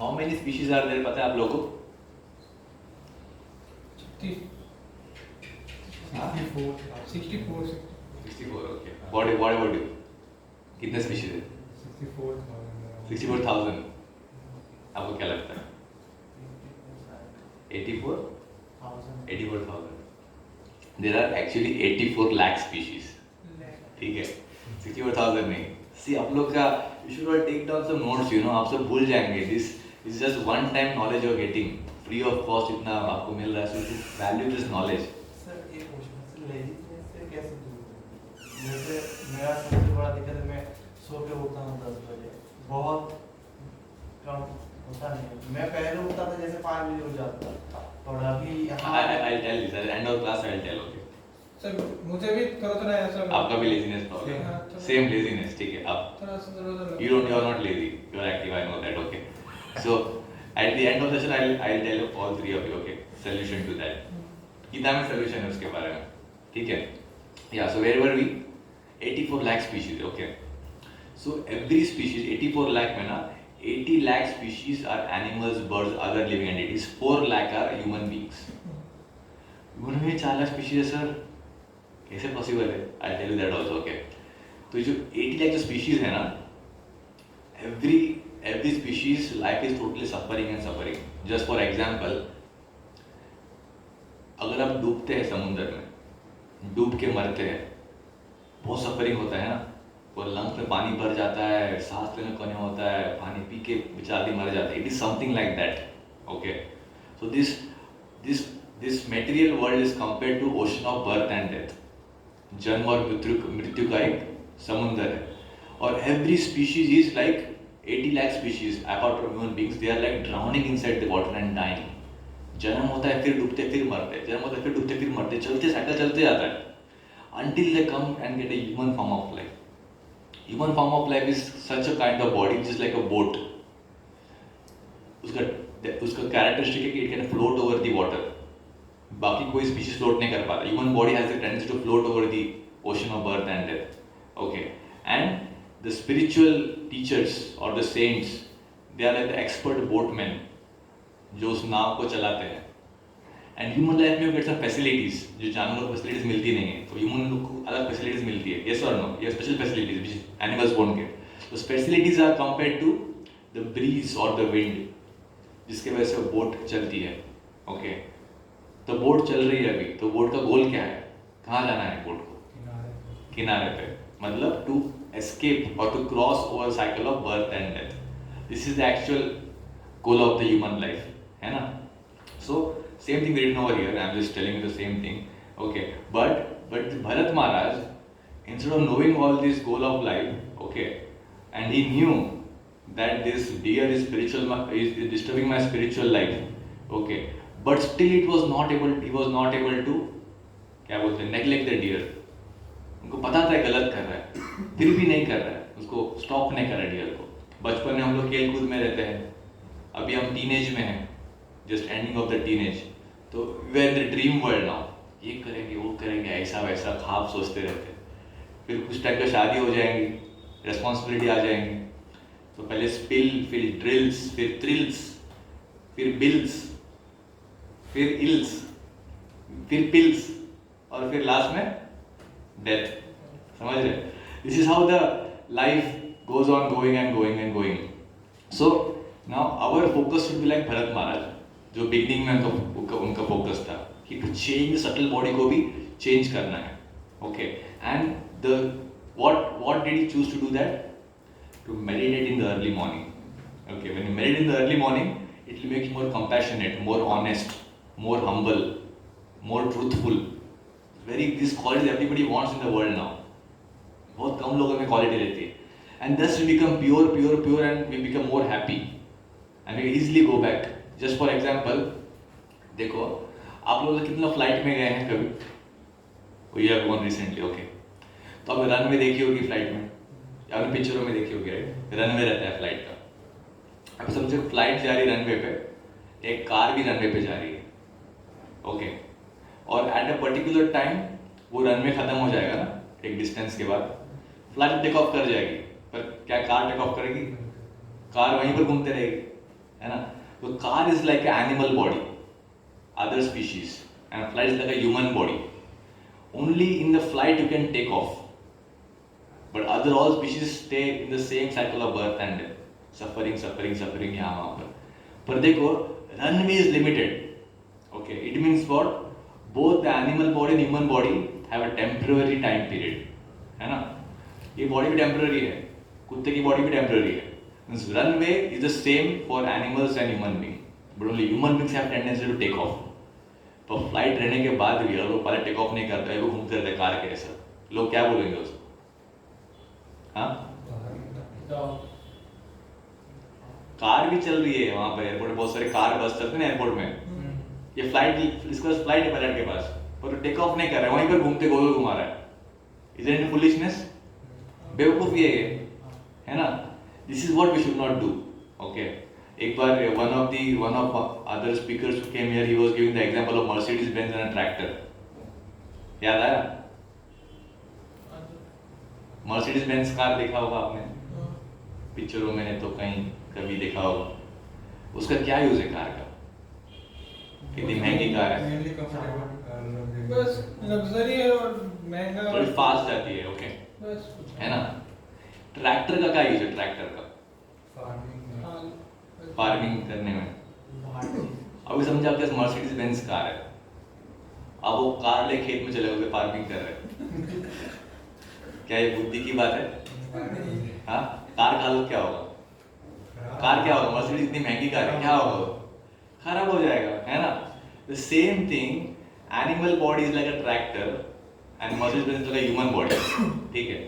how many species are there पता है आप लोगों को? 64. 64. Okay. What about you? कितने species है? 64,000. आपको क्या लगता है? 84,000. There are actually 84 lakh species. ठीक है, 64,000 नहीं. See आप लोग का you should take down some notes. You know, आप सब भूल जाएंगे. This is just one time knowledge you're getting. Free of cost इतना आपको मिल रहा है. So you should value this knowledge. Sir एक क्वेश्चन, लेजीनेस से कैसे दूर हों? जैसे मेरा सबसे बड़ा दिक्कत है, मैं सो के उठता हूँ 10 बजे, बहुत कम होता नहीं है. मैं पहले उठता था जैसे 5 बजे उठ जाता था, और अभी यहाँ I'll tell you. At the end of class I'll tell. Okay. Sir मुझे भी थोड़ा ऐसा आपका भी लेजीनेस प्रॉब्लम है. Same laziness. ठीक है, आप थोड़ा सा you are not lazy. You are active. I know that. Okay. So at the end of the session I'll tell you all three of you. Okay. Solution to that. Gita में solution है उसके बारे में. ठीक है. Yeah. So where were we? 84 lakh species. Okay. So every species 84 lakh में ना 80 lakh species are animals, birds, other living entities. 4 lakh are human beings. human में 4 lakh species है सर. कैसे पॉसिबल है? I tell you that also. Okay, तो जो 80 लाख जो species है ना, every species life is totally suffering and suffering. Just for example, अगर आप डूबते हैं समुद्र में, डूब के मरते हैं, बहुत सफरिंग होता है ना. और लंग्स में पानी भर जाता है, सांस लेने को नहीं होता है, पानी पी के बेचारे मर जाते हैं. It is something like that. Okay, so this material world is compared to ocean of birth and death. जन्म और मृत्यु का एक समुद्र है. और every species is like 80 lakh species apart from human beings. They are like drowning inside the water and dying. जन्म होता है, फिर डूबते, फिर मरते, जन्म होता है, फिर डूबते, फिर मरते, चलते साइकिल चलते जाता है until they come and get a human form of life. Human form of life is such a kind of body which is like a boat. उसका कैरेक्टरिस्टिक है कि it can float over the water. बाकी कोई species float नहीं कर पाता. Human body has the tendency to float over the ocean of birth and death. Okay, and the spiritual teachers और the saints, they are like the expert boatman जो उस नाव को चलाते हैं. एंड ह्यूमन लाइफ में गेट सम फैसिलिटीज जो जानवरों को फैसिलिटीज मिलती नहीं है, तो ह्यूमन लोग को अलग फैसिलिटीज मिलती है. यस और नो? ये special facilities which animals won't get. तो facilities are compared to the breeze और द विंड, जिसके वजह से बोट चलती है. ओके, तो बोट चल रही है अभी, तो बोट का गोल क्या है? कहाँ जाना है बोट को? किनारे पे. मतलब टू एस्केप और to cross over cycle of birth and death. This is the actual goal of the human life, है ना? So same thing written over here. I am just telling you the same thing. Okay, but Bharat Maharaj, instead of knowing all this goal of life, okay, and he knew that this deer is is disturbing my spiritual life. Okay, but still he was not able to क्या बोलते हैं neglect the deer. उनको पता था गलत कर रहा है, फिर भी नहीं कर रहा है, उसको स्टॉप नहीं कर रहा डियर को. बचपन में हम लोग खेल कूद में रहते हैं, अभी हम टीनेज में हैं, just ending of the teenage, तो we are in the dream world now. ये करेंगे वो करेंगे ऐसा वैसा ख्वाब सोचते रहते हैं. फिर कुछ टाइम का शादी हो जाएंगी, रिस्पॉन्सिबिलिटी आ जाएंगी, तो पहले स्पिल, फिर ड्रिल्स, फिर थ्रिल्स, फिर बिल्स, फिर इल्स, फिर पिल्स, और फिर लास्ट में डेथ. समझ रहे? This is how the life goes on going and going and going. So now our focus should be like Bharat Maharaj, जो बिगनिंग में उनका फोकस था कि टू चेंज सटल बॉडी को भी चेंज करना है. Okay, and the what did he choose to do that? To meditate in the early morning. Okay, when you meditate in the early morning, it will make you more compassionate, more honest, more humble, more truthful. These qualities everybody wants in the world now. बहुत कम लोगों में quality रहती है. And thus we become pure and we become more happy and we easily go back. Just for example, देखो आप लोग कितना flight में गए हैं कभी? We have gone recently, okay. तो आपने रनवे देखी होगी फ्लाइट में, या आपने पिक्चरों में देखी होगी, राइट? रनवे रहता है फ्लाइट का. अब समझो फ्लाइट जा रही रनवे पे, एक कार भी रनवे पे जा रही है, ओके, और एट अ पर्टिकुलर टाइम वो रनवे खत्म हो जाएगा ना, एक डिस्टेंस के बाद फ्लाइट टेक ऑफ कर जाएगी. पर क्या कार टेक ऑफ करेगी? कार वहीं पर घूमते रहेगी, है ना? तो car is like a animal body, other species, and flight is like a human body. Only in the flight you can take off, but other all species stay in the same cycle of birth and suffering यहाँ वहाँ पर. पर देखो runway is limited. Okay, it means what? Both the animal body and human body have a temporary time period, है ना? ये body भी temporary है, कुत्ते की बॉडी भी टेम्पररी है. Runway is the same for animals and human being, but only human beings have tendency to take off. तो फ्लाइट रहने के बाद भी अगर वो पहले टेक ऑफ नहीं करते, वो घूमते रहते कार के ऐसा, लोग क्या बोलेंगे उसको? हाँ, कार भी चल रही है वहां पर एयरपोर्ट में, बहुत सारे कार बस चलते हैं ना एयरपोर्ट में. ये फ्लाइट, इसका फ्लाइट है पायलट के पास, पर टेक ऑफ नहीं कर रहा है, वहीं पर घूमते गोल घुमा रहा है. Is it foolishness? बेवकूफी है ना? This is what we should not do. Okay, एक बार one of other speakers who came here, he was giving the example of Mercedes Benz and a tractor. याद आया? Mercedes Benz कार देखा होगा आपने पिक्चरों में, तो कहीं कभी देखा होगा. उसका क्या यूज है कार का? कितनी महंगी कार है, Mainly comfortable, बस लग्जरी है और महंगा, थोड़ी फास्ट जाती है. ओके, बस है ना? ट्रैक्टर का क्या यूज है? ट्रैक्टर का फार्मिंग करने में. अभी समझा आपके पास मर्सिडीज बेंज कार है, अब वो कार ले खेत में चले गए फार्मिंग कर रहे. क्या ये बुद्धि की बात है? हाँ, कार का हालत क्या होगा? कार क्या होगा? मर्सिडीज इतनी महंगी कार है, क्या होगा? खराब हो जाएगा, है ना? The same thing, animal body is like a tractor and Mercedes Benz is like human body. ठीक है,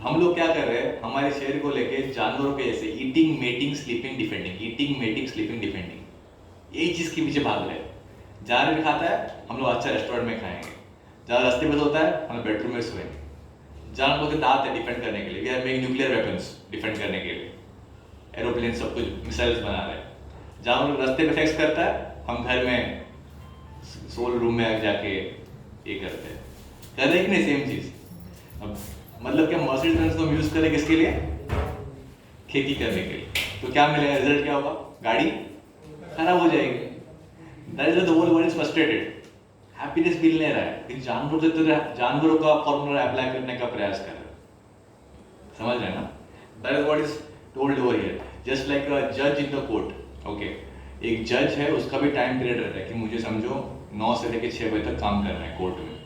हम लोग क्या कर रहे हैं? हमारे शरीर को लेके जानवरों के जैसे eating, mating, sleeping, defending, eating, mating, sleeping, defending, यही चीज के पीछे भाग रहे हैं. जहाँ भी खाता है हम लोग अच्छा रेस्टोरेंट में खाएंगे, जहाँ रास्ते में सोता है हम बेडरूम में सोएंगे, जहाँ लोग दांत है डिफेंड करने के लिए, we are making nuclear weapons defend करने के लिए, एरोप्लेन सब कुछ मिसाइल्स बना रहे हैं. जहाँ लोग रास्ते में सेक्स करता है, हम घर में सोल रूम में जाके ये करते हैं. कर रहे कि नहीं सेम चीज? अब मतलब क्या मर्सिडीज बेंज को यूज करें किसके लिए? खेती करने के लिए. तो क्या मिलेगा? रिजल्ट क्या होगा? गाड़ी खराब हो जाएगी. That is the whole world is frustrated, happiness मिल नहीं रहा है. जानवरों का फॉर्मूला अप्लाई करने का प्रयास कर रहे हैं. समझ रहे हैं ना? That is what is told over here. Just like अ जज इन द कोर्ट. ओके, एक जज है, उसका भी टाइम पीरियड रहता है कि मुझे समझो 9 से लेकर 6 बजे तक काम करना है कोर्ट में.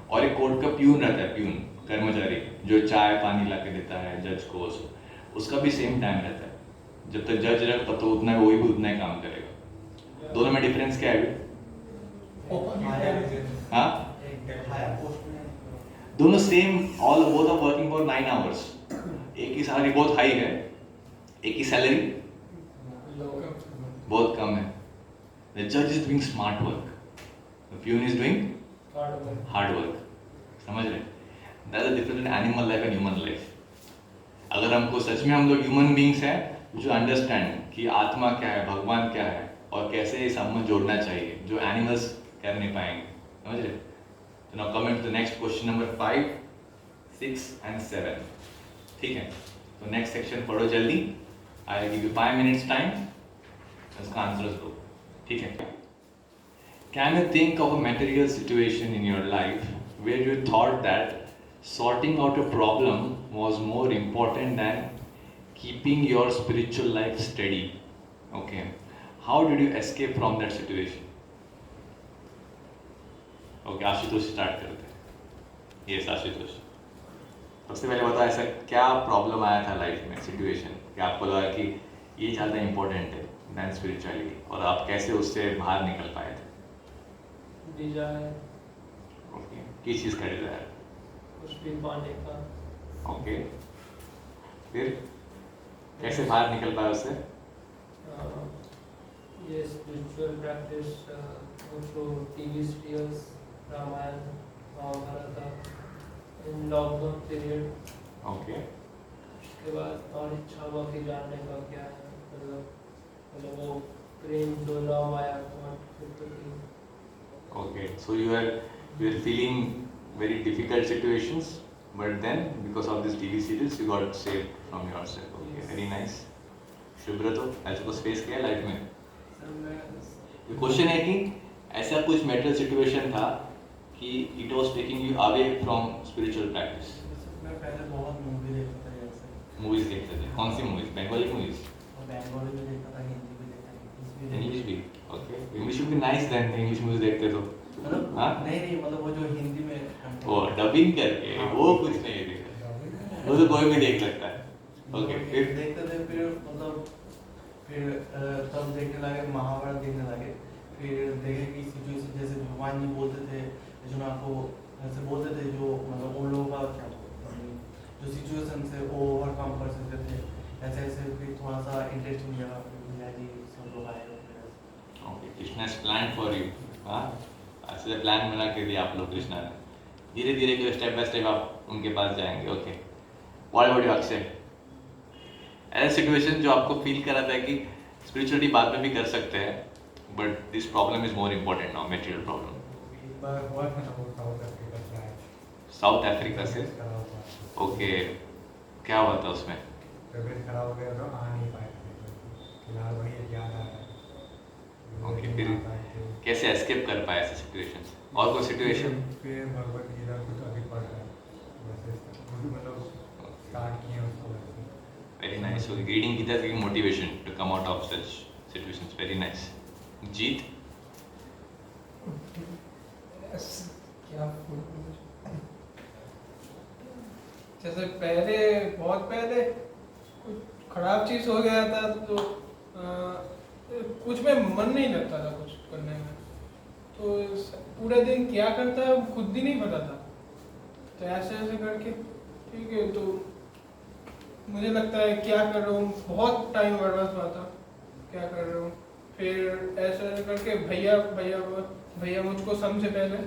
और एक कोर्ट का प्यून रहता है, प्यून कर्मचारी जो चाय पानी ला के देता है जज को, उसका भी सेम टाइम रहता है. जब तक जज रहेगा तब तो उतना वही भी उतना ही काम करेगा. दोनों में डिफरेंस क्या है? हाँ, दोनों same, all both are working for 9 hours. एक की सैलरी बहुत हाई है, एक ही सैलरी, लोग बहुत कम है. The judge is doing smart work. The peon is doing hard work. समझ रहे? That's the difference in animal life and human life. अगर हमको सच में हम लोग ह्यूमन बींग्स हैं जो अंडरस्टैंड कि आत्मा क्या है, भगवान क्या है और कैसे ये संबंध जोड़ना चाहिए, जो एनिमल्स कर नहीं पाएंगे. समझ रहे? तो now coming to the next question number 5, 6 and 7. ठीक है, तो नेक्स्ट सेक्शन पढ़ो जल्दी. आई will give you 5 minutes time, इसका आंसर दो. ठीक है. Can you think of a material situation in your life where you thought that sorting out a problem was more important than keeping your spiritual life steady? Okay. How did you escape from that situation? Okay, Ashutosh start करते हैं. Yes, Ashutosh. सबसे पहले बताओ ऐसा क्या problem आया था life में, सिचुएशन कि आपको लगा कि ये ज़्यादा इम्पोर्टेंट है देन स्पिरिचुअलिटी, और आप कैसे उससे बाहर निकल पाए थे? डिजायर, ओके, किस चीज़ का डिजायर? कुछ भी पाने का. ओके, फिर कैसे बाहर निकल पाए उससे? ये spiritual practice through TV serials, Ramayan, Mahabharat, in lockdown period. Okay, उसके बाद और इच्छा हुआ कि जानने का क्या है, मतलब वो प्रेम जो लव आया okay. So you are feeling very difficult situations, but then because of this TV series you got saved from yourself. Okay, Yes. very nice. शुभ्रतो ऐसा कुछ फेस किया लाइफ में? सर मैं ये क्वेश्चन है कि ऐसा कुछ मेंटल सिचुएशन था कि it was taking you away from spiritual practice. मैं पहले बहुत मूवी देखता था जैसे, मूवीज देखते थे, कौन सी मूवीज? बंगाली मूवीज, और बंगाली भी देखता था, हिंदी भी देखता था, इंग्लिश भी? ओके, इंग्लिश भी नाइस देन, इंग्लिश मूवीज देखते तो. मतलब हाँ? नहीं मतलब वो जो हिंदी में वो डबिंग करके वो कुछ नहीं देखा, वो तो कोई भी देख सकता है. ओके, फिर देखते थे, फिर मतलब फिर तब देखने लगे, महाभारत देखने लगे. फिर देखे कि सिचुएशन जैसे भगवान जी बोलते थे अर्जुन को, ऐसे बोलते थे जो मतलब उन लोगों का क्या जो सिचुएशन से वो ओवरकम कर सकते थे, ऐसे ऐसे. फिर थोड़ा सा इंटरेस्टिंग लगा, भैया जी सब लोग आए. Okay, Krishna is plan for you. हाँ, ऐसे प्लान बना के दिया आप लोग कृष्णा ने. धीरे धीरे स्टेप बाय स्टेप आप उनके पास जाएंगे. Okay, what about you Akshay? ऐसा सिचुएशन जो आपको फील करा था कि स्पिरिचुअलिटी बाद में भी कर सकते हैं, but this problem is more important now, material problem. एक बार हुआ था ना वो साउथ अफ्रीका से आए थे. साउथ अफ्रीका से? खराब हुआ. ओके, क्या हुआ था उसमें? तबीयत खराब हो गया तो आ नहीं पाए थे. फिलहाल वही याद आ रहा है. ओके, फिर कैसे एस्केप कर पाए ऐसे सिचुएशंस? और कोई सिचुएशन? फिर भगवत गीता कुछ अभी पढ़ रहा है वैसे, मतलब स्टार्ट किए उसको वैसे. Very nice. So reading Gita is giving motivation to come out of such situations. Very nice. Jeet? क्या जैसे पहले, बहुत पहले कुछ खराब चीज हो गया था तो कुछ में मन नहीं लगता था कुछ करने में, तो पूरे दिन क्या करता है खुद भी नहीं पता था. तो ऐसे ऐसे करके ठीक है, तो मुझे लगता है क्या कर रहा हूँ, बहुत टाइम बर्बाद हुआ था क्या कर रहा हूँ. फिर ऐसे ऐसे करके भैया भैया भैया मुझको समझे पहले,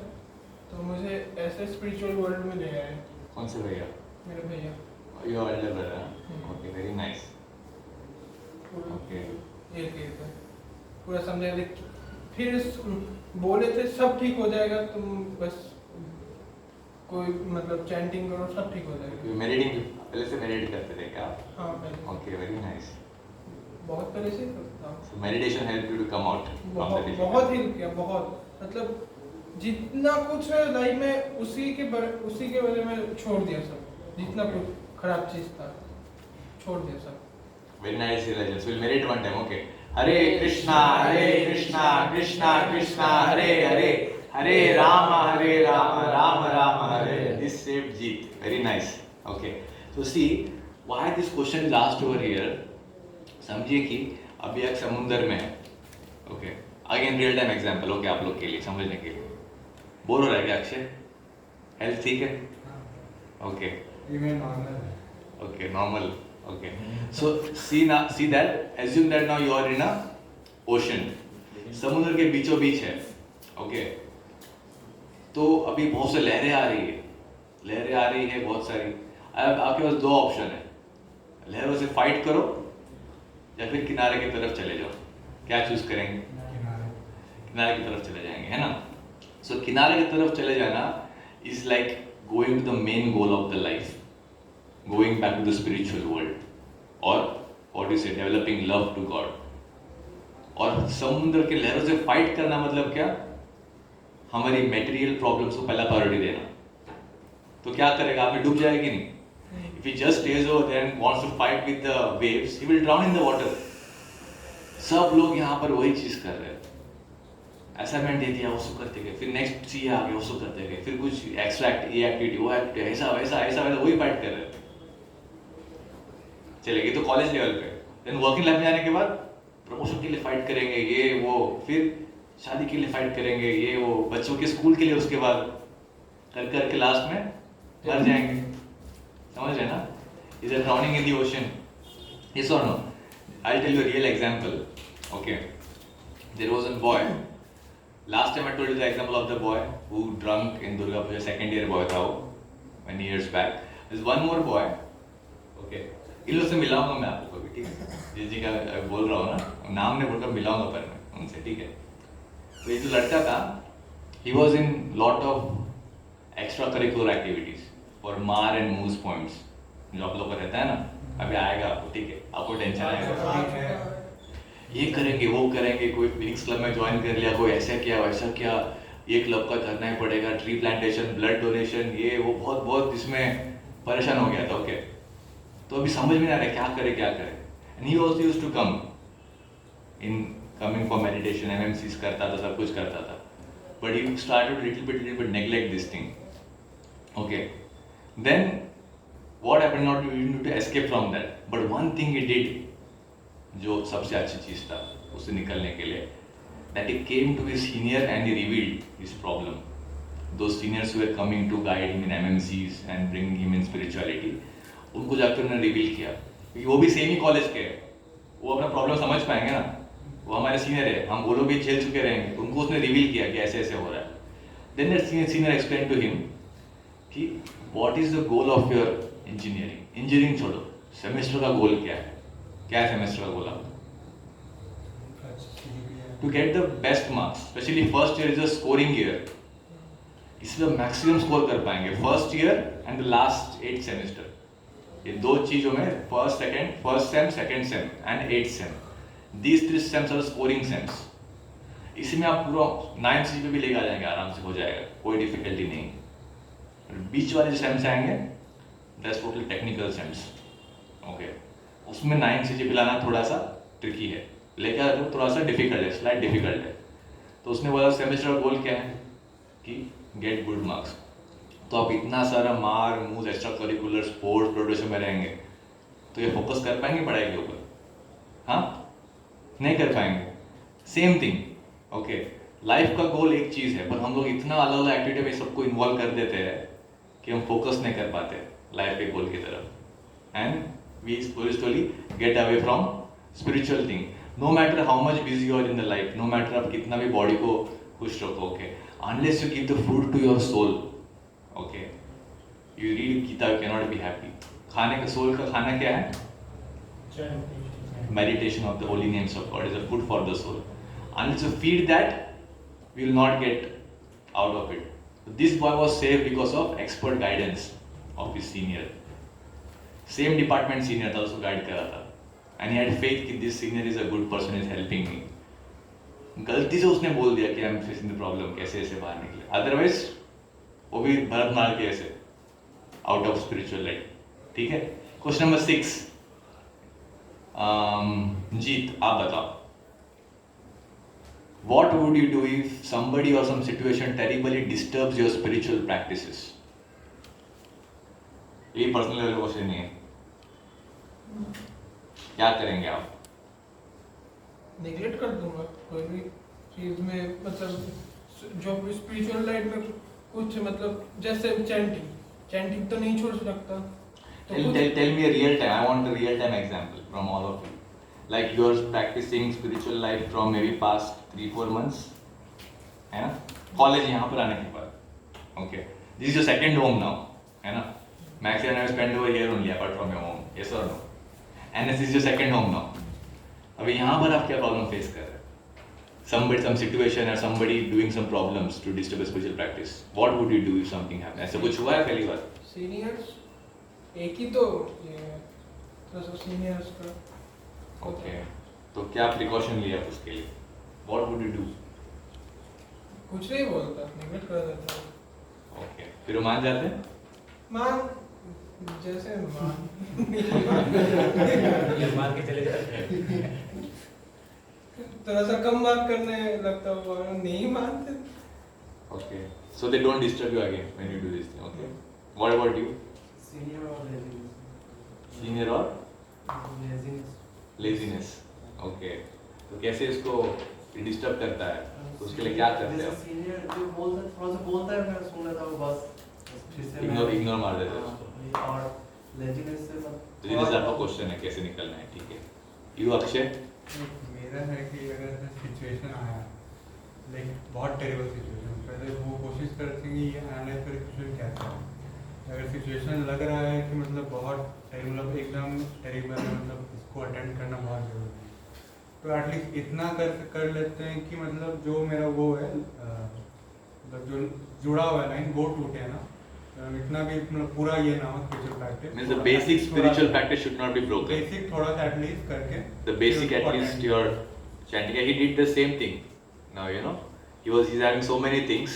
तो मुझे ऐसे स्पिरिचुअल वर्ल्ड में ले आए. कौन से भैया? मेरे भैया. Your elder brother. Okay, very nice. Okay. ये था पूरा समझा दे. फिर बोले थे सब ठीक हो जाएगा, तुम बस कोई मतलब चैंटिंग करो सब ठीक हो जाएगा. You meditating पहले से meditate करते थे क्या? हाँ पहले. Okay, very nice. बहुत पहले से करता हूँ. So meditation helped you to come out from the बहुत difficulty. बहुत हेल्प किया, बहुत. मतलब जितना कुछ है लाइफ में उसी के वजह में छोड़ दिया सब. जितना कुछ खराब चीज था छोड़ दिया सब. Very nice legends. We'll meditate one time. Okay. Hare Krishna, Krishna Krishna, Hare Rama, Rama Rama, Hare. This saved Jeet. Very nice. Okay. So see why this question is asked over here. समझिए कि अभी एक समुंदर में है. Okay. Again real time example. Okay, आप लोग के लिए समझने के लिए. बोर हो रहा है क्या अक्षय? हेल्थ ठीक है? Okay. ये मैं नॉर्मल है. Okay, normal. Okay. So see that. Assume that now you are in a ocean. समुद्र के बीचों बीच है. Okay. तो अभी बहुत से लहरें आ रही है बहुत सारी. अब आपके पास दो ऑप्शन है. लहरों से फाइट करो या फिर किनारे की तरफ चले जाओ. क्या चूज करेंगे? किनारे की तरफ चले जाएंगे, है ना? सो किनारे की तरफ चले जाना is like going to the main goal of the life, going back to the spiritual world, or what you say, developing love to God. और समुद्र के लहरों से फाइट करना मतलब क्या? हमारी मेटेरियल प्रॉब्लम्स को पहला प्रायोरिटी देना. तो क्या करेगा? आप में डूब जाएगी नहीं. If he just stays over there and wants to fight with the waves, he will drown in the water. सब लोग यहाँ पर वही चीज कर रहे हैं. असाइनमेंट दे दिया, उसको करते गए, फिर नेक्स्ट सी आ गया, उसको करते गए, फिर कुछ एक्स्ट्रा ये एक्टिविटी, वो एक्टिविटी, ऐसा वैसा वही फाइट कर रहे हैं. चलेगी तो कॉलेज लेवल पे, देन वर्किंग लाइफ में जाने के बाद प्रमोशन के लिए फाइट करेंगे, ये वो, फिर शादी के लिए फाइट करेंगे, ये वो, बच्चों के स्कूल के लिए, उसके बाद कर लास्ट में मर जाएंगे. समझ रहे ना? Is a drowning in the ocean. Yes और no? I tell you a real example. Okay, there was a boy. Last time I told you the example of the boy who drunk in Durga Puja, second year boy था वो, many years back. There's one more boy. Okay. इन लोगों से मिलाऊंगा मैं आपको कभी, ठीक है? जी का बोल रहा हूँ ना, नाम नहीं बोलकर मिलाऊंगा पर मैं उनसे, ठीक है? तो ये जो लड़का था, he was in lot of extracurricular activities for Mar and Moose points. जो आप लोग को रहता है ना, अभी आएगा आपको, ठीक है? आपको टेंशन आएगा. ये करेंगे, वो करेंगे, कोई फिनिक्स क्लब में ज्वाइन कर लिया, कोई ऐसा किया, वैसा किया, ये क्लब का करना ही पड़ेगा, ट्री प्लांटेशन, ब्लड डोनेशन, ये वो, बहुत इसमें परेशान हो गया था. ओके, तो अभी समझ में नहीं आ रहा क्या करे. And he also used to come in coming for meditation, एमएमसीज करता था, सब कुछ करता था, but he started little bit neglect this thing. Okay, then what happened, not to escape from that, but one thing he did, जो सबसे अच्छी चीज था उससे निकलने के लिए, that he came to his senior and he revealed his problem. Those seniors who were coming to guide him in MMCs and bring him in spirituality, उनको जाकर उन्होंने रिवील किया, क्योंकि वो भी सेम ही कॉलेज के हैं, वो अपना प्रॉब्लम समझ पाएंगे ना, वो हमारे सीनियर है, हम वो लोग भी झेल चुके रहेंगे. उनको उसने रिवील किया कि ऐसे ऐसे हो रहा है. Then that senior explained to him कि what is the goal of your engineering छोड़ो, सेमेस्टर का गोल क्या है? क्या है सेमेस्टर का गोल आपका? To get the best marks, especially first year is a scoring year. इसमें मैक्सिमम स्कोर कर पाएंगे first year and the last 8 semester. ये दो चीजों में, first sem, second sem and 8th sem, these 3 sems are scoring sems. इसमें आप पूरा 9th सीजी पे भी लेकर आ जाएंगे, आराम से हो जाएगा, कोई डिफिकल्टी नहीं. बीच वाले जो सेम्स आएंगे, that's totally technical sems. Okay, उसमें 9th सीजी पे लाना थोड़ा सा ट्रिकी है, लेकर थोड़ा सा डिफिकल्ट है, स्लाइट डिफिकल्ट है. तो उसने बोला सेमेस्टर का गोल क्या है कि गेट गुड मार्क्स. तो आप इतना सारा मार मूज एक्स्ट्रा करिकुलर स्पोर्ट्स प्रोडक्शन में रहेंगे तो ये फोकस कर पाएंगे पढ़ाई के ऊपर? हाँ, नहीं कर पाएंगे. Same thing. ओके, लाइफ का गोल एक चीज़ है, पर हम लोग इतना अलग अलग एक्टिविटी में सबको इन्वॉल्व कर देते हैं कि हम फोकस नहीं कर पाते लाइफ के गोल की तरफ, and we slowly get away from spiritual thing. No matter how much busy you are in the life, no matter आप कितना भी बॉडी को खुश रखो, okay, unless you give the food to your soul, okay, you read Gita, you can not be happy. खाने का, soul का खाना क्या है? Meditation of the holy names of God is a food for the soul. Unless you feed that, we will not get out of it. This boy was saved because of expert guidance of his senior. Same department senior था, उसको guide करा था, and he had faith कि this senior is a good person, is helping me. गलती से उसने बोल दिया कि I am facing the problem, कैसे ऐसे बाहर निकले. Otherwise, वो भी भरत मार के ऐसे out of spiritual life. ठीक है? Question number 6. जीत, आप बताओ. What would you do if somebody or some situation terribly disturbs your spiritual practices? ये पर्सनल लेवल क्वेश्चन नहीं है. क्या करेंगे आप? नेग्लेक्ट कर दूंगा कोई भी चीज में, मतलब जो स्पिरिचुअल लाइफ में कुछ, मतलब जैसे चैंटिंग तो नहीं छोड़ सकता. तो Tell me a real time. I want a real time example from all of you. Like you are practicing spiritual life from maybe past 3-4 months, है ना? College यहाँ पर आने के बाद, okay. This is your second home now, है ना? Maximum time spend over here only apart from your home. Yes or no? And this is your second home now. अभी यहाँ पर आप क्या problem face कर रहे हैं? Some situation or somebody doing some problems to disturb a spiritual practice. What would you do if something happened? ऐसा कुछ हुआ है पहली बार? सीनियर्स एक ही तो ये तो सब सीनियर्स का Okay. तो क्या precaution लिया उसके लिए? What would you do? कुछ नहीं बोलता, नेगलेक्ट कर देता। Okay. फिर वो मान जाते हैं? मान जैसे मान ये मान के चले जाते हैं। थोड़ा सा कम बात करने लगता हुआ नहीं मानते। Okay. So they don't disturb you again when you do this thing. Okay. What about you? Senior और ladies Senior or laziness laziness? Okay. तो कैसे इसको डिस्टर्ब करता है? तो उसके लिए क्या करते हो? सीनियर जो बोलता है थोड़ा सा बोलता है मैं सुन लेता हूँ बस फिर से इग्नोर मार देते हो उसको. हाँ, और लेजीनेस से तो ये आपका क्वेश्चन है कैसे निकलना है, ठीक है? यू अक्षय? मेरा है कि अगर ऐसा सिचुएशन आया, लाइक बहुत टेरिबल सिचुएशन, पहले वो कोशिश करते हैं कि ये एनालाइज करके सिचुएशन कैसा है. अगर सिचुएशन लग रहा है कि मतलब बहुत मतलब एकदम टेरिबल है, मतलब इसको अटेंड करना बहुत जरूरी है, तो एटलीस्ट इतना कर लेते हैं कि मतलब जो मेरा वो है मतलब जो जुड़ा हुआ है लाइन वो टूटे ना, इतना भी मतलब पूरा ये ना हो spiritual practice. Means the basic spiritual practice should not be broken. Basic थोड़ा सा एटलीस्ट करके The basic at least your chanting. He did the same thing. Now you know he's having so many things.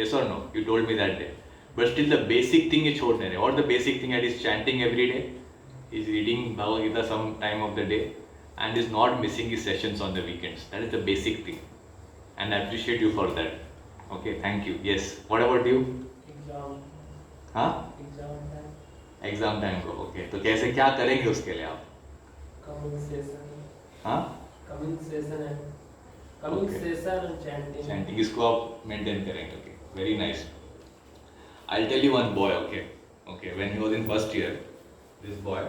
Yes or no? You told me that day. But still the basic thing is छोड़ नहीं रहे. Or the basic thing that is chanting every day, is reading Bhagavad Gita some time of the day, and is not missing his sessions on the weekends. That is the basic thing, and I appreciate you for that. Okay, thank you. Yes. What about you? Exam हाँ? Time exam time को. Okay, तो कैसे क्या करेंगे उसके लिए आप? Coming session हाँ? कमिंग सेशन है coming Okay. Session and chanting chanting इसको आप मेंटेन करेंगे. Okay, very nice. I'll tell you one boy. Okay, when he was in first year, this boy,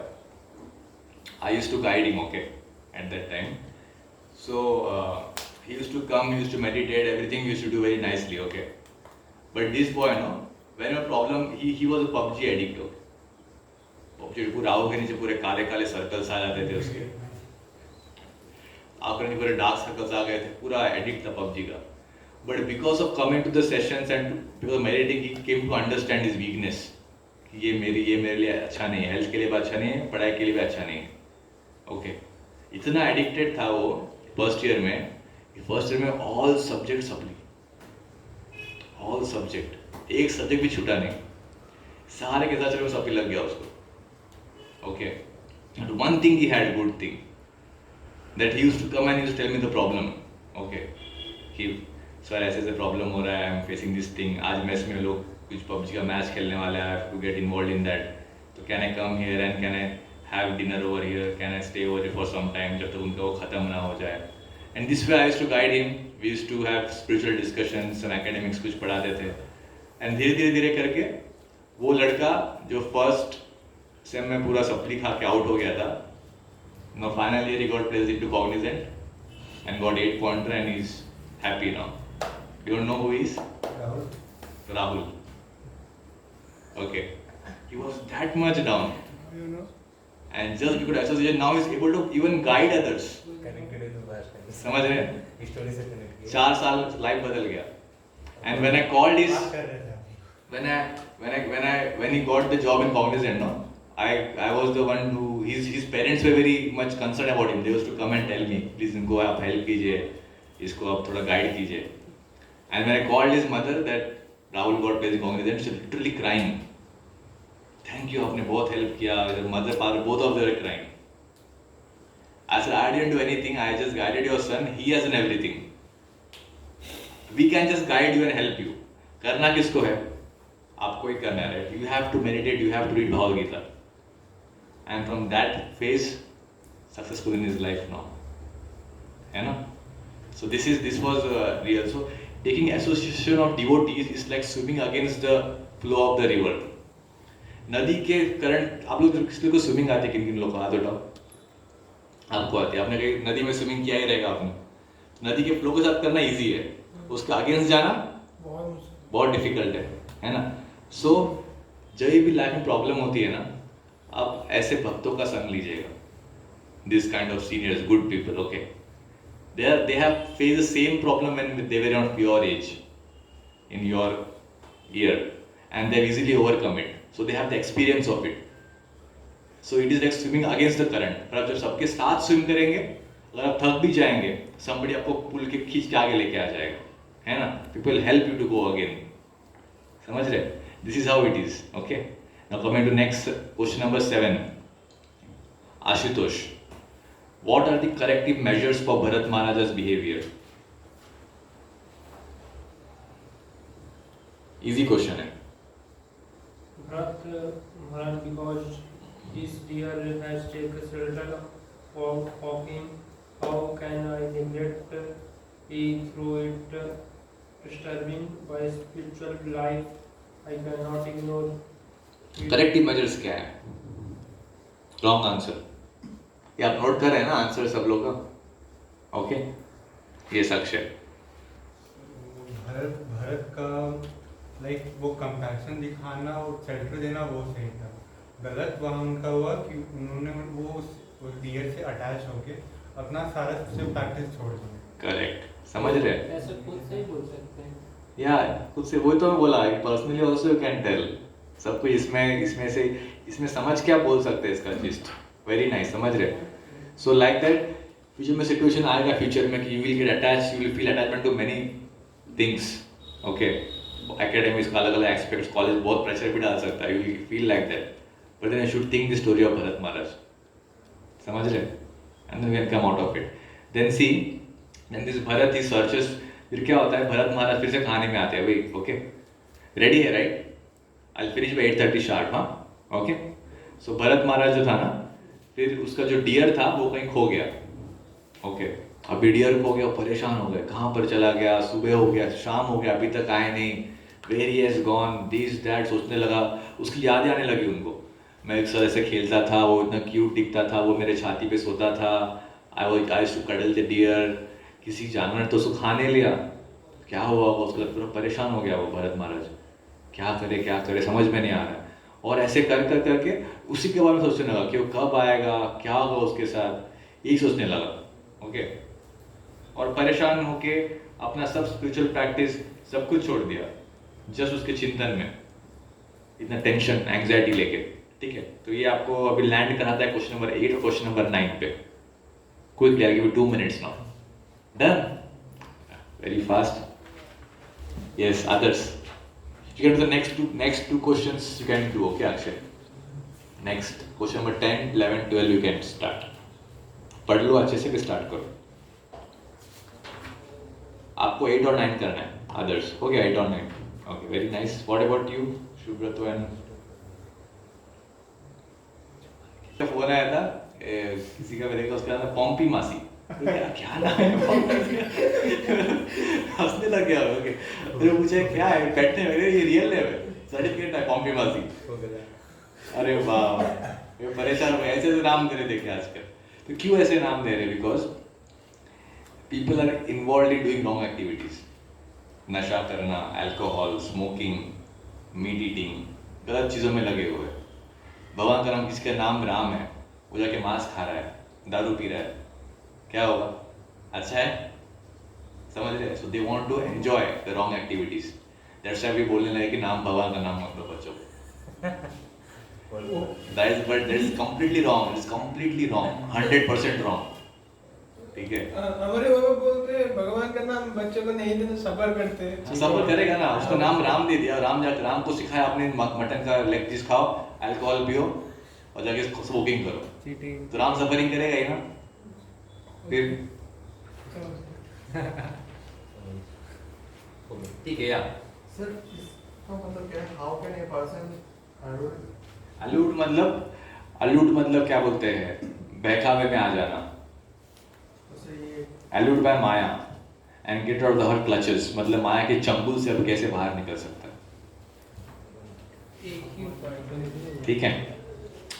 I used to guide him. Okay, at that time, so he used to come, he used to meditate, everything he used to do very nicely. Okay, but this boy, no, when a problem, he was a PUBG addict. Okay, PUBG पूरे आँखों के नीचे पूरे काले काले circles आ जाते थे उसके, आँखों के नीचे पूरे डार्क सर्कल्स आ गए थे, पूरा एडिक्ट था PUBG का. But because of coming to the sessions and because of meditating, he came to understand his weakness. कि ये मेरे लिए अच्छा नहीं है, हेल्थ के लिए भी अच्छा नहीं है, पढ़ाई के लिए भी अच्छा नहीं है. ओके, इतना एडिक्टेड था वो फर्स्ट ईयर में all subject supply, all subject, एक सब्जेक्ट भी छूटा नहीं, सारे के साथ सप्ली लग गया उसको. Okay, and one thing he had, good thing, that he used to come and he used to tell me the problem. Okay, he sir ऐसे ऐसे प्रॉब्लम हो रहा है, I am facing this thing, आज match में लोग कुछ PUBG का मैच खेलने वाला है, I have to get involve in that, तो can I come here and can I have dinner over here, can I stay over for some time, जब तक उनका वो खत्म ना हो जाए. And this way I used to guide him. We used to have spiritual discussions and academics कुछ पढ़ाते थे. एंड धीरे करके वो लड़का जो फर्स्ट सेम में पूरा सप्ली खा के आउट हो गया था, no final year he got placed into Cognizant and got 8 pointer and he is happy now. You don't know who he is? Rahul. Okay. He was that much down. You know. And just because association now is able to even guide others. Connected है तो बात समझ रहे हैं? Story से connect किया 4 साल life बदल गया. And when I called his, बात कर रहे थे when he got the job in Cognizant, no, I was the one who his parents were very much concerned about him. They used to come and tell me, please इनको आप help कीजिए, इसको आप थोड़ा guide कीजिए. And when I called his mother that Rahul got placed in Cognizant, she was literally crying. Thank you, आपने बहुत help किया. Mother, father, both of them were crying. I said, I didn't do anything. I just guided your son. He has done everything. We can just guide you and help you. करना किसको है? आपको ही करना है, right? You have to meditate. You have to read Bhagavad Gita. And from that phase, successful in his life now. है ना? So this was real. So taking association of devotees is like swimming against the flow of the river. नदी के current, आप लोग किसी को swimming आती है, किन किन लोगों को हाथ उठाओ, आपको आती है, आपने कहीं नदी में स्विमिंग किया ही रहेगा आपने, नदी के फ्लो के साथ करना इजी है, उसके अगेंस्ट जाना बहुत डिफिकल्ट है ना। सो जब भी लाइफ में प्रॉब्लम होती है ना, आप ऐसे भक्तों का संग लीजिएगा, this kind of seniors, good people, okay, they have faced the same problem when they were on your age, in your year, and they have easily overcome it, so they have the experience of it. So it is like swimming against the current. पर आप जब सबके साथ swim करेंगे, अगर आप थक भी जाएंगे, somebody आपको पुल के खींच के आगे लेके आ जाएगा, है ना, people help you to go again, समझ रहे? This is how it is, okay. Now coming to next question number 7, Ashutosh, what are the corrective measures for Bharat Maharaja's behavior? Easy question है. Bharat Maharaj, because this deer has taken shelter of him, how can I neglect it through it disturbing my spiritual life? I cannot ignore it. Corrective measures क्या है? Wrong answer. ये आप note कर रहे हैं ना answer सब लोग का, ओके? ये अक्षय. भरत का लाइक वो कंपैशन दिखाना और शेल्टर देना वो सही था. गलत वहाँ उनका हुआ कि उन्होंने वो डियर से अटैच होके अपना सारा से प्रैक्टिस छोड़ दिया. करेक्ट, समझ रहे? ऐसे खुद से ही बोल सकते हैं. यार खुद से, वही तो मैं बोला, personally also you can tell सबको, इसमें समझ क्या बोल सकते हैं इसका जिस्ट. वेरी नाइस, समझ रहे? सो लाइक दैट फ्यूचर में सिचुएशन आएगा फ्यूचर में कि you will get attach, you will feel attachment to many things, okay, academics का अलग अलग एस्पेक्ट्स, कॉलेज बहुत प्रेशर भी डाल सकता है, you will feel like that, but then you should think the story of Bharat Maharaj, समझ रहे? And then we can come out of it. Then see, then this Bharat he searches, फिर क्या होता है, भरत महाराज फिर से खाने में आते हैं, भाई ओके, रेडी है right, I will finish by 8:30 sharp, हाँ ओके. सो भरत महाराज जो था ना, फिर उसका जो डियर था वो कहीं खो गया, ओके. अभी डियर खो गया, परेशान हो गए, कहाँ पर चला गया, सुबह हो गया, शाम हो गया, अभी तक आए नहीं, where he has gone, this that, सोचने लगा, उसकी यादें आने लगी उनको, मैं एक साथ ऐसे खेलता था, वो इतना क्यूट दिखता था, वो मेरे छाती पे सोता था, I used to cuddle the deer, किसी जानवर ने तो उसको खाने लिया, क्या हुआ होगा उसको, पूरा परेशान हो गया वो भरत महाराज, क्या करे समझ में नहीं आ रहा है. और ऐसे करके उसी के बारे में सोचने लगा कि वो कब आएगा, क्या होगा उसके साथ, यही सोचने लगा, ओके. और परेशान होके अपना सब स्पिरिचुअल प्रैक्टिस सब कुछ छोड़ दिया, जस्ट उसके चिंतन में, इतना टेंशन एंग्जाइटी लेके, ठीक है. तो ये आपको अभी लैंड कराता है क्वेश्चन नंबर 8 और क्वेश्चन नंबर 9 पे. Quickly, I give you 2 minutes now. Done, very fast. Yes, others, you get to the next two questions you can do, okay Akshay? Next question number 10, 11, 12 you can start. पढ़ लो अच्छे से, फिर start करो. आपको 8 और 9 करना है, others, okay? 8 और 9, okay, very nice. What about you, Shubhrato and? Phone आया था किसी का, मेरे का, उसका नाम पॉम्पी मासी, क्या नाम है, हंसने लग गया, ओके. फिर पूछा क्या है, बैठने मेरे, ये रियल नेम है, सर्टिफिकेट है पॉम्पी मासी. अरे वाह, ये परेशान हुए, ऐसे नाम दे रहे देखे आजकल. तो क्यों ऐसे नाम दे रहे? Because people are involve in doing wrong activities, नशा करना, अल्कोहल, स्मोकिंग, मीट ईटिंग, गलत चीज़ों में लगे हुए. भगवान का नाम, किसका नाम राम है, वो जाके मांस खा रहा है, दारू पी रहा है, क्या होगा? अच्छा है, समझ रहे? So they want to enjoy the wrong activities, that's why we बोलने लगे कि नाम, भगवान का नाम मत लो बच्चों. that is completely wrong, it is completely wrong, 100% wrong, ठीक है. हमारे बाबा बोलते हैं भगवान का नाम बच्चों को नहीं देते, सबर करते हैं. सबर करेगा ना, उसको नाम राम दे दिया, राम को सिखाया आपने, मटन का लेग पीस खाओ, अल्कोहल पियो और जाके स्मोकिंग करो, तो राम सफरिंग करेगा ही ना. फिर ठीक है यार. सर इसका मतलब क्या है? How can a person allured मतलब क्या बोलते हैं, बहकावे में आ जाना. Allured by maya and get out of her clutches, मतलब माया के चंगुल से अब कैसे बाहर निकल सकता है. एक ही पॉइंट ठीक है?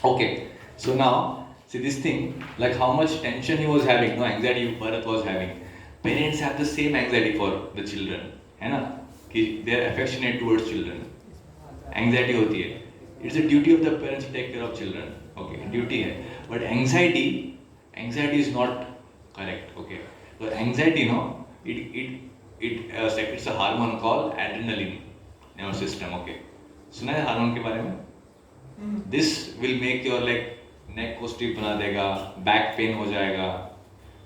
Okay, so now see this thing, like how much tension he was having, no anxiety Bharat was having. Parents have the same anxiety for the children, है ना? कि they are affectionate towards children. Anxiety होती है. It's the duty of the parents to take care of children. Okay, duty है. But anxiety is not correct. Okay, so anxiety, no, it secretes a hormone called adrenaline in our system. Okay, सुना है hormone के बारे में? This will make your like neck को stiff बना देगा, back pain हो जाएगा.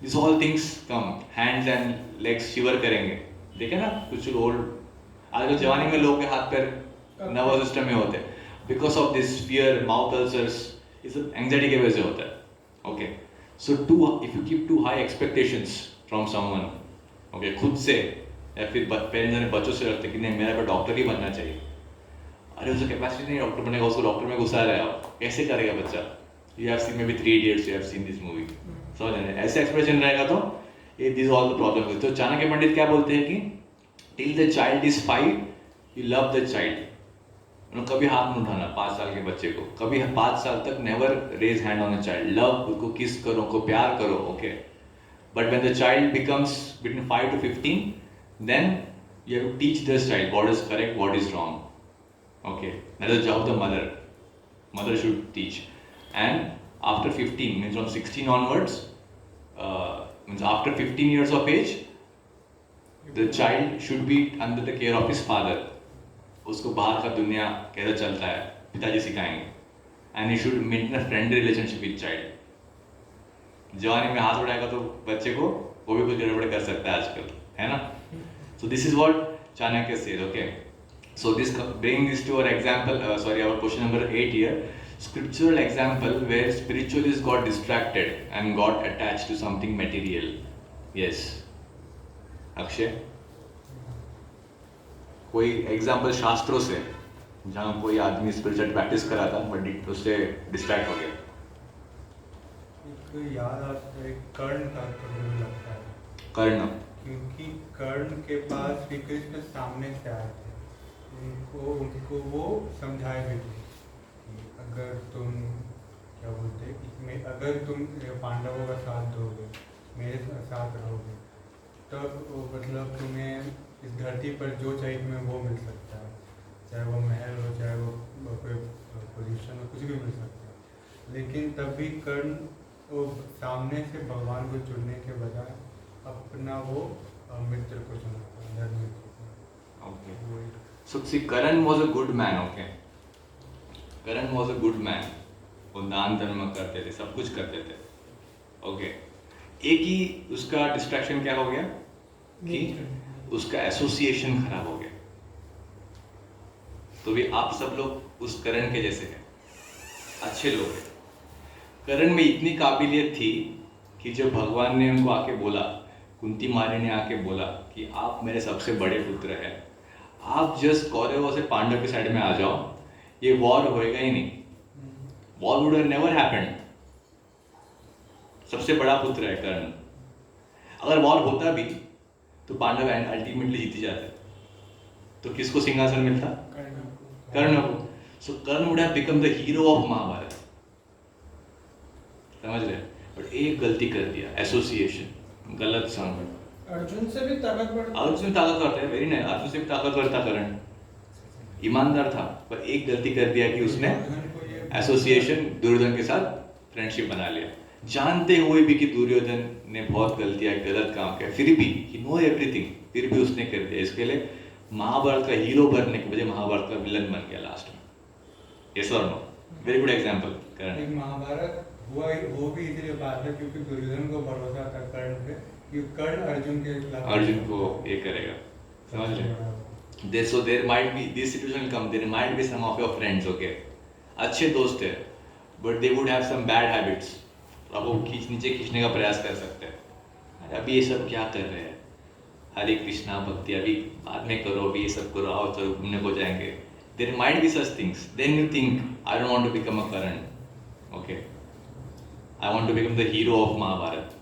These all things come, hands and legs shiver करेंगे. देखे ना कुछ old आजकल जवानी में लोग के हाथ पैर नर्वस सिस्टम में होते हैं. Because of this fear, mouth ulcers, इस anxiety की वजह से होता है. Okay, so if you keep too high expectations from someone, okay, खुद से या फिर पेरेंट्स ने बच्चों से रखते कि नहीं मेरा डॉक्टर ही बनना चाहिए. अरे उसको कैपेसिटी नहीं डॉक्टर बनेगा, उसको डॉक्टर में घुसा रहे आप, कैसे करेगा बच्चा? You have seen maybe 3 Idiots, you have seen this movie. समझ रहे हैं? ऐसे एक्सप्रेशन रहेगा तो these all the problems. तो चाणक्य पंडित क्या बोलते हैं कि till the child is 5, you love the child. कभी हाथ नहीं उठाना 5 साल के बच्चे को, कभी 5 साल तक never raise hand on a child. Love, उसको किस करो, उसको प्यार करो, okay. But when the child becomes between 5 to 15, then you have to teach this child what is correct, what is wrong. Okay, that is the job of the mother. Mother should teach. And after 15, means from 16 onwards, means after 15 years of age, the child should be under the care of his father. उसको बाहर का दुनिया कैसे चलता है पिताजी सिखाएंगे. And he should maintain a friendly relationship with child. जवानी में हाथ उठाएगा तो बच्चे को वो भी कुछ गड़बड़ कर सकता है आजकल, है ना? So this is what Chanakya says. Okay. So this bring this to our example, our question number 8 here. Scriptural example where spiritualists got distracted and got attached to something material. Yes. Akshay, कोई example शास्त्रों से जहाँ कोई आदमी spiritual practice करा था but उससे distract हो गया? एक याद आता है कर्ण का, तो मुझे लगता है कर्ण, क्योंकि कर्ण के पास श्री कृष्ण सामने से आए थे, उनको वो समझाए भी थे कि अगर तुम क्या बोलते इसमें अगर तुम पांडवों का साथ दोगे, मेरे साथ रहोगे, तब मतलब तुम्हें इस धरती पर जो चाहिए तुम्हें वो मिल सकता है, चाहे वो महल हो, चाहे वो कोई पोजीशन हो, कुछ भी मिल सकता है. लेकिन तब भी कर्ण वो सामने से भगवान को चुनने के बजाय अपना वो मित्र को चुना, धर्ममित्र को. Okay. So see, Karan was a good man, okay. Karan was a good man. वो दान धर्म करते थे, सब कुछ करते थे, okay. एक ही उसका डिस्ट्रैक्शन क्या हो गया कि उसका एसोसिएशन खराब हो गया. तो भी आप सब लोग उस करण के जैसे हैं, अच्छे लोग हैं. करण में इतनी काबिलियत थी कि जब भगवान ने उनको आके बोला, कुंती मारी ने आके बोला कि आप मेरे सबसे बड़े पुत्र हैं, आप जस्ट कौरवों से पांडव के साइड में आ जाओ, ये वॉर होएगा ही नहीं. War would never happened. सबसे बड़ा पुत्र है कर्ण. अगर वॉर होता भी तो पांडव अल्टीमेटली जीत जाते. तो किसको सिंहासन मिलता? कर्ण को. So Karna would have become the hero of Mahabharat. समझ रहे? बट एक गलती कर दिया, एसोसिएशन, गलत समझ. अर्जुन से भी ताकतवर, अर्जुन ताकतवर था, वेरी नाइस. अर्जुन से भी ताकतवर था कर्ण, ईमानदार था, पर एक गलती कर दिया कि उसने एसोसिएशन दुर्योधन के साथ फ्रेंडशिप बना लिया, जानते हुए भी कि दुर्योधन ने बहुत गलतियां, गलत काम किया, फिर भी ही नो एवरीथिंग, फिर भी उसने कर दिया. इसके लिए महाभारत का हीरो बनने के बजाय महाभारत का विलन बन गया लास्ट में. यस और नो? वेरी गुड एग्जांपल कर्ण. महाभारत हुआ वो भी इसलिए बात है क्योंकि दुर्योधन को भरोसा था कर्ण पे कि कर्ण अर्जुन के खिलाफ, अर्जुन को ये करेगा. समझ रहे? So there might be this situation will come. There might be some of your friends, okay, अच्छे दोस्त है, but they would have some bad habits. अब वो नीचे खींचने का प्रयास कर सकते हैं. अभी ये सब क्या कर रहे हैं, हरे कृष्णा भक्ति अभी बाद में करो, अभी ये सब करो, आओ चलो घूमने को जाएंगे. There might be such things. Then you think, I don't want to become a Karan. Okay, I want to become the hero of Mahabharata.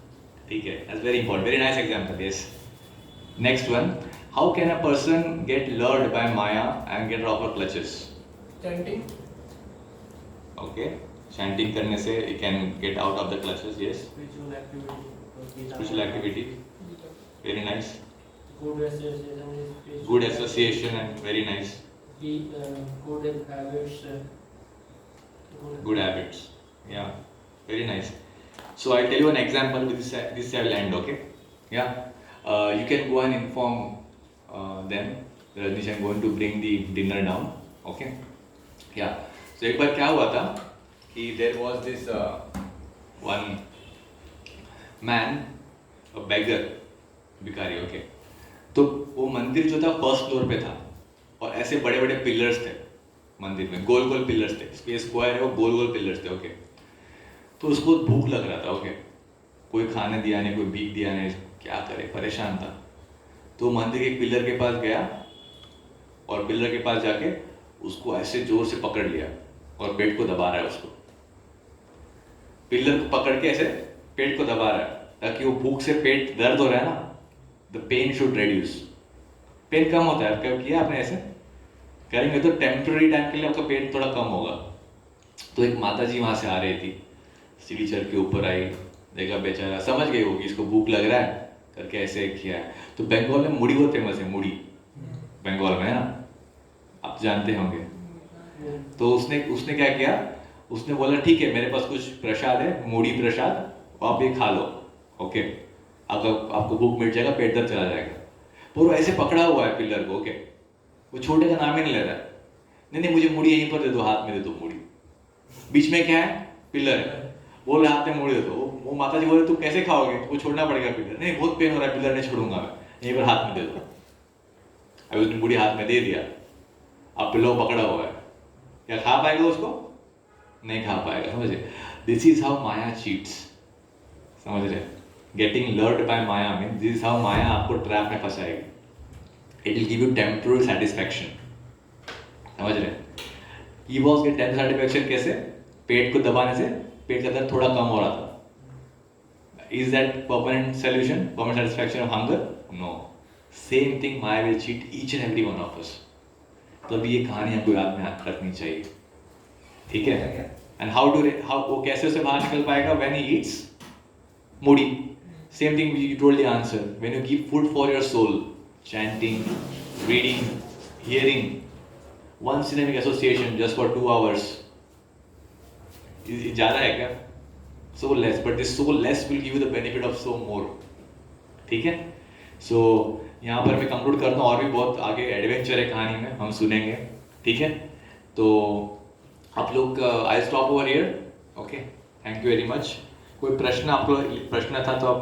ठीक है, that's very important. Very nice example. Yes. Next one. How can a person get lured by Maya and get off her clutches? chanting. Okay, chanting करने से you can get out of the clutches. Yes, Spiritual activity. spiritual activity. Very nice. Good association is spiritual. Good association and very nice. Good habits. Good habits. Yeah, very nice. So I'll tell you an example with this I will end. Okay. Yeah. You can go and inform them. Rajnish, I'm going to bring the dinner down. Okay. Yeah. So एक बार क्या हुआ था कि there was this one man, a beggar, भिखारी. Okay. तो वो मंदिर जो था फर्स्ट फ्लोर पे था और ऐसे बड़े बड़े पिलर्स थे मंदिर में, गोल गोल पिलर्स थे. स्पेस स्क्वायर है वो, गोल गोल पिलर्स थे. ओके. तो उसको भूख लग रहा था. ओके. कोई खाने दिया नहीं, कोई भीख दिया नहीं, क्या करे, परेशान था. तो मंदिर के पिलर के पास गया और पिलर के पास जाके उसको ऐसे जोर से पकड़ लिया और पेट को दबा रहा है उसको. पिलर को पकड़ के ऐसे पेट को दबा रहा है ताकि वो भूख से पेट दर्द हो रहा है ना, the pain should reduce. Pain कम होता है. कब किया आपने ऐसे? करेंगे तो टेम्पररी टाइम के लिए आपका पेन थोड़ा कम होगा. तो एक माता जी वहां से आ रही थी, सीढ़ी चढ़ के ऊपर आई, देखा बेचारा, समझ गई होगी इसको भूख लग रहा है करके ऐसे किया है. तो बंगाल में मुड़ी बहुत फेमस है. मुड़ी बंगाल में है ना, आप जानते होंगे. तो उसने क्या किया, उसने बोला ठीक है मेरे पास कुछ प्रसाद है, मुड़ी प्रसाद, आप ये खा लो. ओके. आपको भूख मिट जाएगा, पेट दर्द चला जाएगा. पर वो ऐसे पकड़ा हुआ है पिलर को. ओके. वो छोटे का नाम ही नहीं ले रहा है. नहीं मुझे मुड़ी यहीं पर दे दो, हाथ में दे दो मुड़ी. बीच में क्या है? पिलर है. बोल रहे हाथ में मुड़ी दे दो. वो माता जी बोले तुम कैसे खाओगे, वो छोड़ना पड़ेगा पिलर. नहीं बहुत पेन हो रहा है, पिलर नहीं छोड़ूंगा मैं, यहीं पर हाथ में दे दो. अभी उसने मुड़ी हाथ में दे दिया, अब पिलर पकड़ा हुआ है. क्या खा पाएगा उसको? नहीं खा पाएगा. समझे? This is how maya cheats. समझ रहे? Getting lured by maya mean this is how maya आपको ट्रैप में फंसाएगी. It will give you temporary satisfaction. समझ रहे? ये बॉस के टेम्पररी सेटिस्फैक्शन कैसे? पेट को दबाने से पेट का दर्द थोड़ा कम हो रहा था. Is that permanent solution, permanent satisfaction of hunger? No. Same thing Maya will cheat each and every one of us. तो अभी ये कहानी हमको याद में रखनी चाहिए. ठीक है? एंड हाउ वो कैसे उसे बाहर निकल पाएगा? व्हेन ही ईट्स मुड़ी. Same thing you told the answer. When you give food for your soul, chanting, reading, hearing, one cinematic association just for 2 hours. ज़्यादा है क्या? So less, but this so less will give you the benefit of so more. ठीक है? So यहाँ पर मैं conclude करता हूँ. और भी बहुत आगे एडवेंचर है कहानी में, हम सुनेंगे. ठीक है? तो आप लोग I stop over here. Okay. Thank you very much. कोई प्रश्न आपको प्रश्न था तो आप